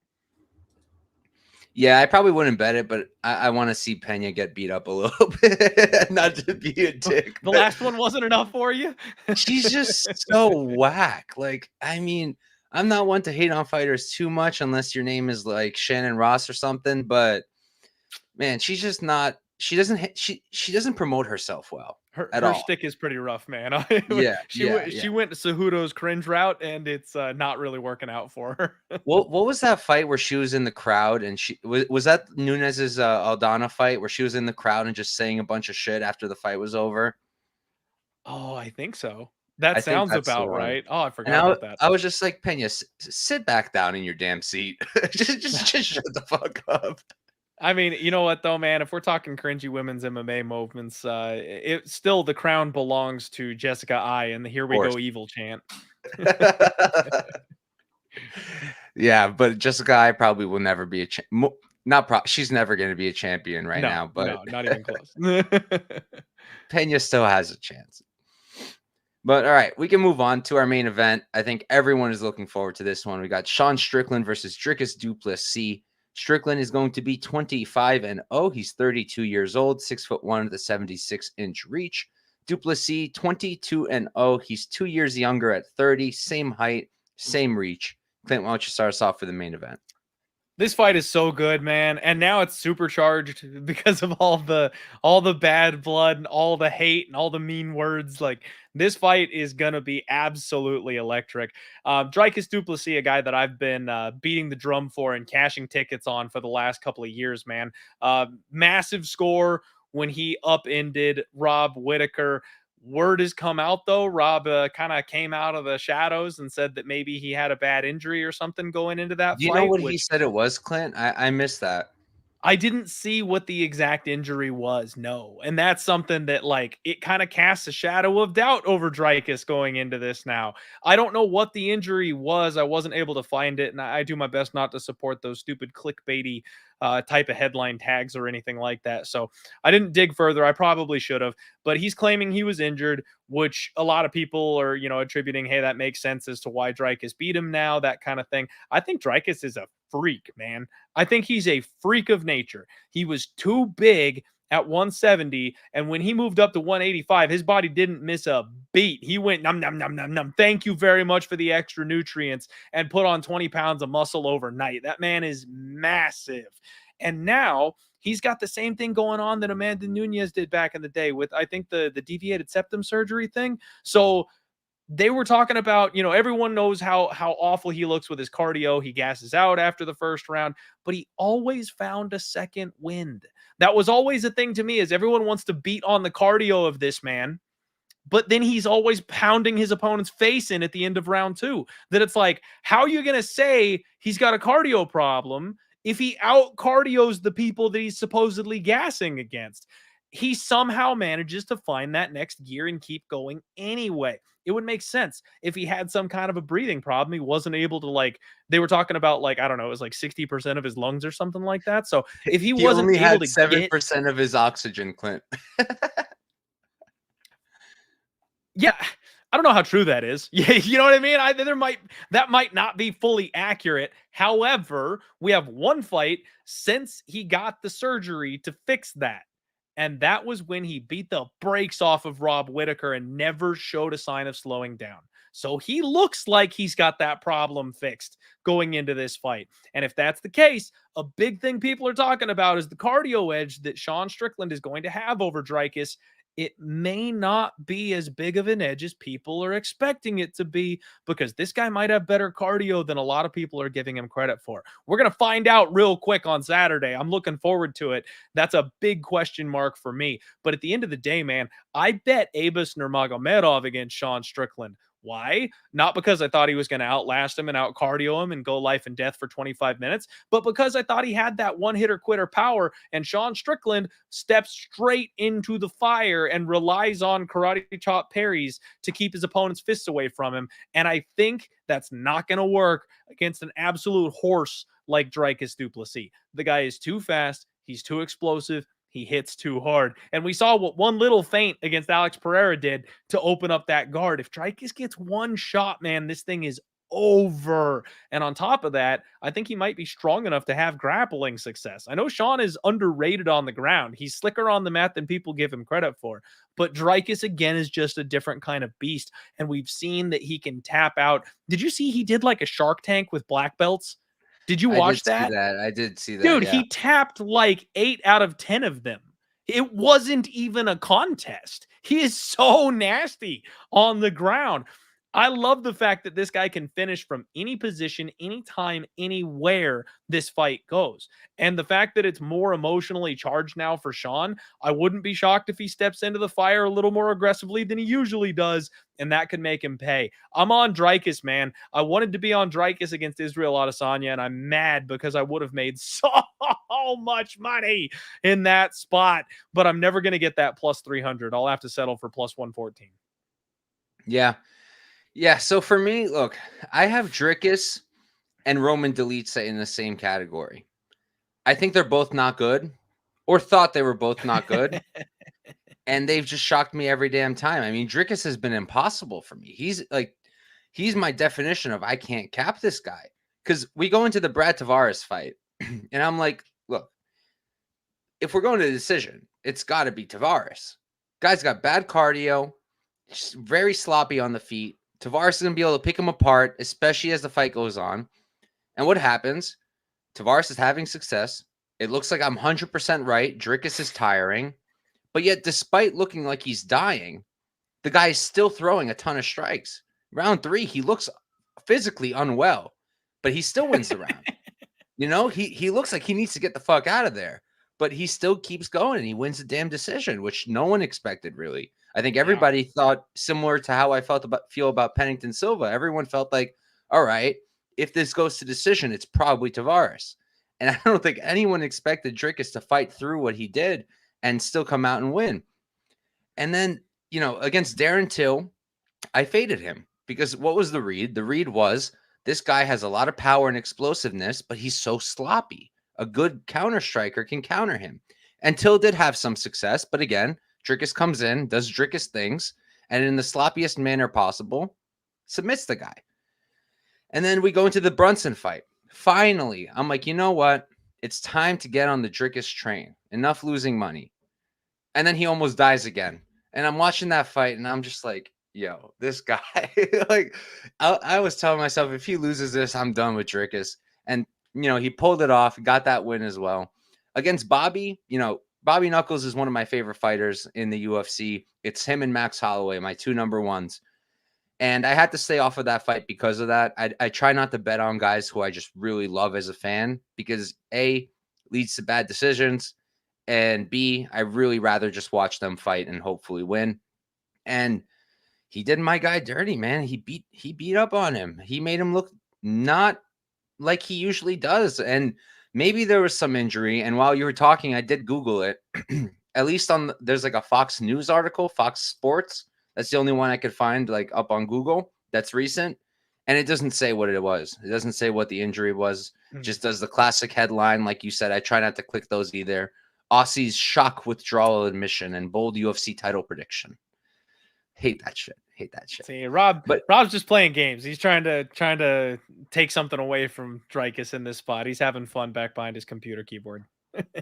Yeah, I probably wouldn't bet it, but I want to see Pena get beat up a little bit. Not to be a dick. The last one wasn't enough for you? She's just so whack. Like, I mean, I'm not one to hate on fighters too much unless your name is like Shannon Ross or something, but man, she's just not. She doesn't promote herself well. Her all. Stick is pretty rough, man. She went Cejudo's cringe route, and it's not really working out for her. What was that fight where she was in the crowd and she was that Nunes's Aldana fight where she was in the crowd and just saying a bunch of shit after the fight was over? Oh, I think so. That sounds about right. Oh, I forgot about that. I was just like, Pena, sit back down in your damn seat. just shut the fuck up. I mean, you know what though, man? If we're talking cringy women's MMA movements, it still the crown belongs to Jessica I and the "Here We Go Evil" chant. Yeah, but Jessica I probably will never be a she's never going to be a champion now. But no, not even close. Pena still has a chance. But all right, we can move on to our main event. I think everyone is looking forward to this one. We got Sean Strickland versus Dricus du Plessis. Strickland is going to be 25-0. He's 32 years old, 6'1" with a 76-inch reach. Du Plessis, 22-0. He's 2 years younger at 30, same height, same reach. Clint, why don't you start us off for the main event? This fight is so good, man, and now it's supercharged because of all the bad blood and all the hate and all the mean words. Like, this fight is gonna be absolutely electric. Dricus du Plessis, a guy that I've been beating the drum for and cashing tickets on for the last couple of years, man. Massive score when he upended Rob Whittaker. Word has come out, though. Rob kind of came out of the shadows and said that maybe he had a bad injury or something going into that fight. You know what he said it was, Clint? I missed that. I didn't see what the exact injury was, no. And that's something that, like, it kind of casts a shadow of doubt over Dricus going into this now. I don't know what the injury was. I wasn't able to find it, and I do my best not to support those stupid clickbaity type of headline tags or anything like that. So I didn't dig further. I probably should have, but he's claiming he was injured, which a lot of people are, attributing, hey, that makes sense as to why Dricus beat him now, that kind of thing. I think Dricus is a freak, man. I think he's a freak of nature. He was too big at 170, and when he moved up to 185, his body didn't miss a beat. He went num num num num num. Thank you very much for the extra nutrients, and put on 20 pounds of muscle overnight. That man is massive. And now he's got the same thing going on that Amanda Nunes did back in the day with, I think, the deviated septum surgery thing. So they were talking about, everyone knows how awful he looks with his cardio. He gasses out after the first round, but he always found a second wind. That was always a thing to me, is everyone wants to beat on the cardio of this man, but then he's always pounding his opponent's face in at the end of round 2. That it's like, how are you going to say he's got a cardio problem if he out cardios the people that he's supposedly gassing against? He somehow manages to find that next gear and keep going anyway. It would make sense if he had some kind of a breathing problem. He wasn't able to, like, they were talking about, like, I don't know, it was like 60% of his lungs or something like that. So if he wasn't only able had to 7% of his oxygen, Clint. Yeah, I don't know how true that is. Yeah, you know what I mean? That might not be fully accurate. However, we have one fight since he got the surgery to fix that. And that was when he beat the brakes off of Rob Whittaker and never showed a sign of slowing down. So he looks like he's got that problem fixed going into this fight. And if that's the case, a big thing people are talking about is the cardio edge that Sean Strickland is going to have over Dricus. It may not be as big of an edge as people are expecting it to be, because this guy might have better cardio than a lot of people are giving him credit for. We're going to find out real quick on Saturday. I'm looking forward to it. That's a big question mark for me. But at the end of the day, man, I bet Abus Nurmagomedov against Sean Strickland. Why? Not because I thought he was going to outlast him and out cardio him and go life and death for 25 minutes, but because I thought he had that one hitter quitter power, and Sean Strickland steps straight into the fire and relies on karate chop parries to keep his opponent's fists away from him. And I think that's not going to work against an absolute horse like Dricus du Plessis. The guy is too fast. He's too explosive. He hits too hard. And we saw what one little feint against Alex Pereira did to open up that guard. If Dricus gets one shot, man, this thing is over. And on top of that, I think he might be strong enough to have grappling success. I know Sean is underrated on the ground. He's slicker on the mat than people give him credit for. But Dricus, again, is just a different kind of beast. And we've seen that he can tap out. Did you see he did like a Shark Tank with black belts? Did you watch that? I did see that. Dude, yeah. he tapped like 8 out of 10 of them. It wasn't even a contest. He is so nasty on the ground. I love the fact that this guy can finish from any position, anytime, anywhere this fight goes. And the fact that it's more emotionally charged now for Sean, I wouldn't be shocked if he steps into the fire a little more aggressively than he usually does, and that could make him pay. I'm on Dricus, man. I wanted to be on Dricus against Israel Adesanya, and I'm mad because I would have made so much money in that spot, but I'm never going to get that plus 300. I'll have to settle for plus 114. Yeah. Yeah, so for me, look, I have Dricus and Roman Dolidze in the same category. I think they're both not good, or thought they were both not good, and they've just shocked me every damn time. I mean, Dricus has been impossible for me. He's my definition of I can't cap this guy, because we go into the Brad Tavares fight, and I'm like, look, if we're going to the decision, it's got to be Tavares. Guy's got bad cardio, very sloppy on the feet. Tavares is going to be able to pick him apart, especially as the fight goes on. And what happens? Tavares is having success. It looks like I'm 100% right. Dricus is tiring. But yet, despite looking like he's dying, the guy is still throwing a ton of strikes. Round 3, he looks physically unwell, but he still wins the round. He looks like he needs to get the fuck out of there. But he still keeps going, and he wins the damn decision, which no one expected, really. I think everybody thought similar to how I feel about Pennington Silva. Everyone felt like, all right, if this goes to decision, it's probably Tavares. And I don't think anyone expected Dricus to fight through what he did and still come out and win. And then, against Darren Till, I faded him because what was the read? The read was this guy has a lot of power and explosiveness, but he's so sloppy. A good counter striker can counter him. And Till did have some success, but again, Dricus comes in, does Dricus things, and in the sloppiest manner possible, submits the guy. And then we go into the Brunson fight. Finally, I'm like, you know what? It's time to get on the Dricus train. Enough losing money. And then he almost dies again. And I'm watching that fight, and I'm just like, yo, this guy. Like, I was telling myself, if he loses this, I'm done with Dricus. And, he pulled it off, got that win as well. Against Bobby, Bobby Knuckles is one of my favorite fighters in the UFC. It's him and Max Holloway, my two number ones. And I had to stay off of that fight because of that. I try not to bet on guys who I just really love as a fan because A, leads to bad decisions, and B, I really rather just watch them fight and hopefully win. And he did my guy dirty, man. He beat up on him. He made him look not like he usually does. And maybe there was some injury. And while you were talking, I did Google it. At least there's like a Fox News article, Fox Sports. That's the only one I could find like up on Google that's recent. And it doesn't say what it was. It doesn't say what the injury was. Just does the classic headline. Like you said, I try not to click those either. Aussie's shock withdrawal admission and bold UFC title prediction. Hate that shit. See, Rob's just playing games. He's trying to take something away from Dricus in this spot. He's having fun back behind his computer keyboard.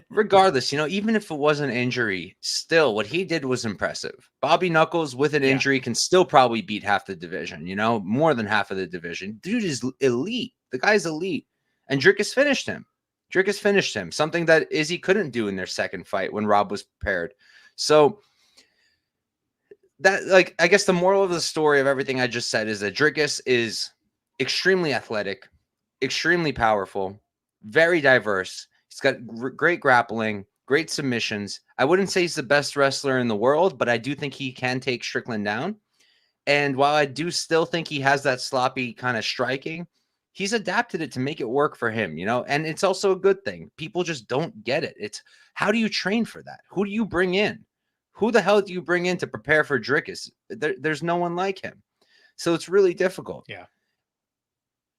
Regardless, even if it was an injury, still what he did was impressive. Bobby Knuckles with an injury can still probably beat half the division, more than half of the division. Dude is elite. The guy's elite. And Dricus finished him. Something that Izzy couldn't do in their second fight when Rob was prepared. So that, like, I guess the moral of the story of everything I just said is that Dricus is extremely athletic, extremely powerful, very diverse. He's got great grappling, great submissions. I wouldn't say he's the best wrestler in the world, but I do think he can take Strickland down. And while I do still think he has that sloppy kind of striking, he's adapted it to make it work for him, and it's also a good thing. People just don't get it. It's how do you train for that? Who do you bring in? Who the hell do you bring in to prepare for Dricus? There's no one like him. So it's really difficult. Yeah.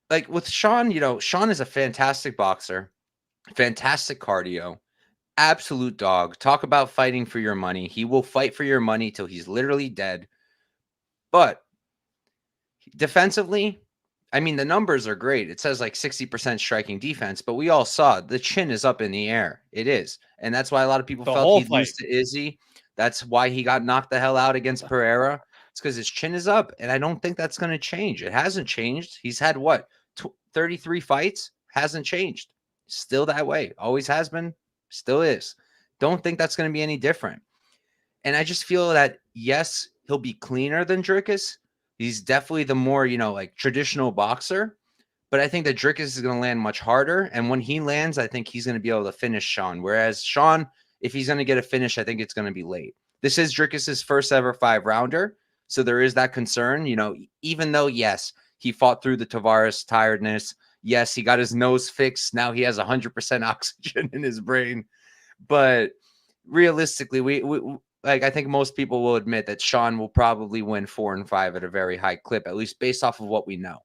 Like with Sean, Sean is a fantastic boxer, fantastic cardio, absolute dog. Talk about fighting for your money. He will fight for your money till he's literally dead. But defensively, I mean, the numbers are great. It says like 60% striking defense, but we all saw the chin is up in the air. It is. And that's why a lot of people felt he'd lose to Izzy. That's why he got knocked the hell out against Pereira. It's because his chin is up. And I don't think that's going to change. It hasn't changed. He's had 33 fights? Hasn't changed. Still that way. Always has been. Still is. Don't think that's going to be any different. And I just feel that, yes, he'll be cleaner than Dricus. He's definitely the more, like traditional boxer. But I think that Dricus is going to land much harder. And when he lands, I think he's going to be able to finish Sean. Whereas Sean, if he's going to get a finish, I think it's going to be late. This is Dricus's first ever 5-rounder. So there is that concern, even though, yes, he fought through the Tavares tiredness. Yes, he got his nose fixed. Now he has 100% oxygen in his brain. But realistically, we I think most people will admit that Sean will probably win 4 and 5 at a very high clip, at least based off of what we know.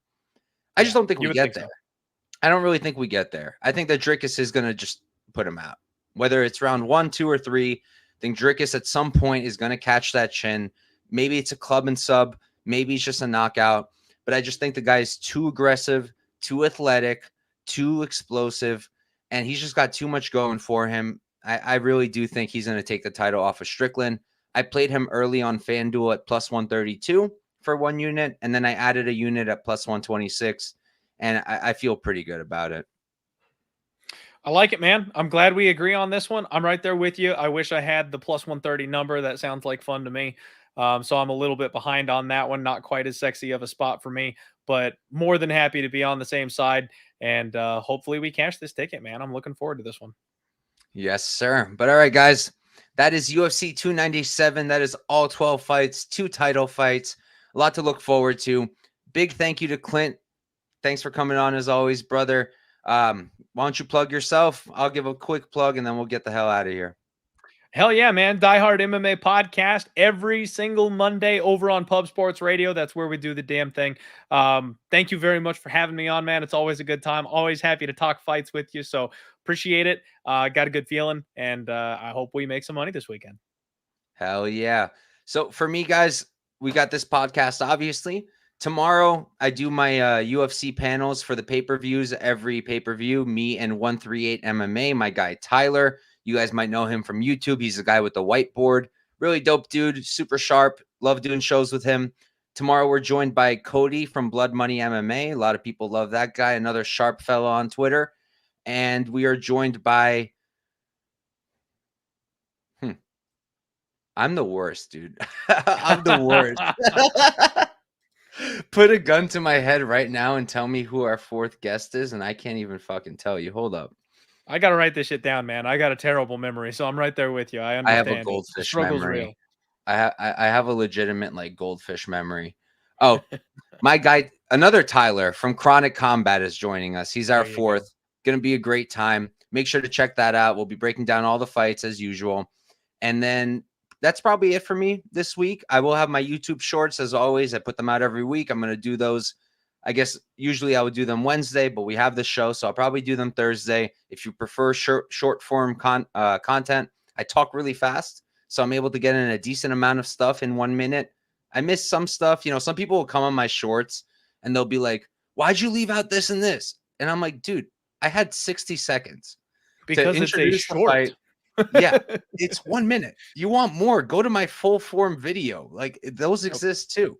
I just don't think we get there. So. I don't really think we get there. I think that Dricus is going to just put him out. Whether it's round 1, 2, or 3, I think Dricus at some point is going to catch that chin. Maybe it's a club and sub. Maybe it's just a knockout. But I just think the guy's too aggressive, too athletic, too explosive, and he's just got too much going for him. I really do think he's going to take the title off of Strickland. I played him early on FanDuel at plus 132 for 1 unit, and then I added a unit at plus 126, and I feel pretty good about it. I like it, man. I'm glad we agree on this one. I'm right there with you. I wish I had the plus 130 number. That sounds like fun to me. So I'm a little bit behind on that one. Not quite as sexy of a spot for me, but more than happy to be on the same side. And hopefully we cash this ticket, man. I'm looking forward to this one. Yes, sir. But all right, guys, that is UFC 297. That is all 12 fights, 2 title fights. A lot to look forward to. Big thank you to Clint. Thanks for coming on as always, brother. Why don't you plug yourself? I'll give a quick plug and then we'll get the hell out of here. Hell yeah, man. Die Hard MMA podcast every single Monday over on Pub Sports Radio. That's where we do the damn thing. Thank you very much for having me on, man. It's always a good time. Always happy to talk fights with you. So appreciate it. Got a good feeling, and I hope we make some money this weekend. Hell yeah. So for me, guys, we got this podcast, obviously. Tomorrow, I do my UFC panels for the pay-per-views. Every pay-per-view, me and 138 MMA, my guy Tyler. You guys might know him from YouTube. He's the guy with the whiteboard. Really dope dude, super sharp. Love doing shows with him. Tomorrow, we're joined by Cody from Blood Money MMA. A lot of people love that guy. Another sharp fellow on Twitter. And we are joined by... I'm the worst, dude. I'm the worst. Put a gun to my head right now and tell me who our fourth guest is, and I can't even fucking tell you. Hold up. I got to write this shit down, man. I got a terrible memory, so I'm right there with you. I understand. I have a goldfish memory. Real. I have a legitimate like goldfish memory. Oh, my guy, another Tyler from Chronic Combat is joining us. He's our fourth. Going to be a great time. Make sure to check that out. We'll be breaking down all the fights as usual. And then that's probably it for me this week. I will have my YouTube shorts as always. I put them out every week. I'm going to do those. I guess usually I would do them Wednesday, but we have the show, so I'll probably do them Thursday. If you prefer short form content, I talk really fast, so I'm able to get in a decent amount of stuff in 1 minute. I miss some stuff. You know, some people will come on my shorts and they'll be like, "Why'd you leave out this and this?" And I'm like, "Dude, I had 60 seconds because to introduce the fight." Yeah, it's 1 minute. You want more? Go to my full form video. Like those exist too.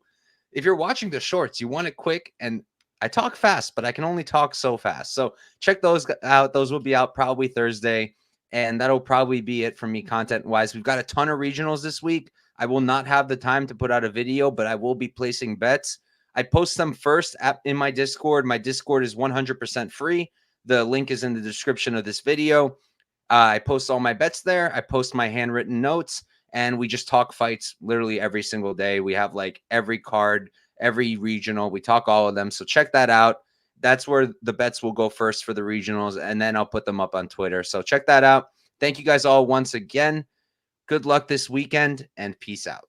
If you're watching the shorts, you want it quick, and I talk fast, but I can only talk so fast. So check those out. Those will be out probably Thursday, and that'll probably be it for me content-wise. We've got a ton of regionals this week. I will not have the time to put out a video, but I will be placing bets. I post them first in my Discord. My Discord is 100% free. The link is in the description of this video. I post all my bets there. I post my handwritten notes. And we just talk fights literally every single day. We have like every card, every regional. We talk all of them. So check that out. That's where the bets will go first for the regionals. And then I'll put them up on Twitter. So check that out. Thank you guys all once again. Good luck this weekend and peace out.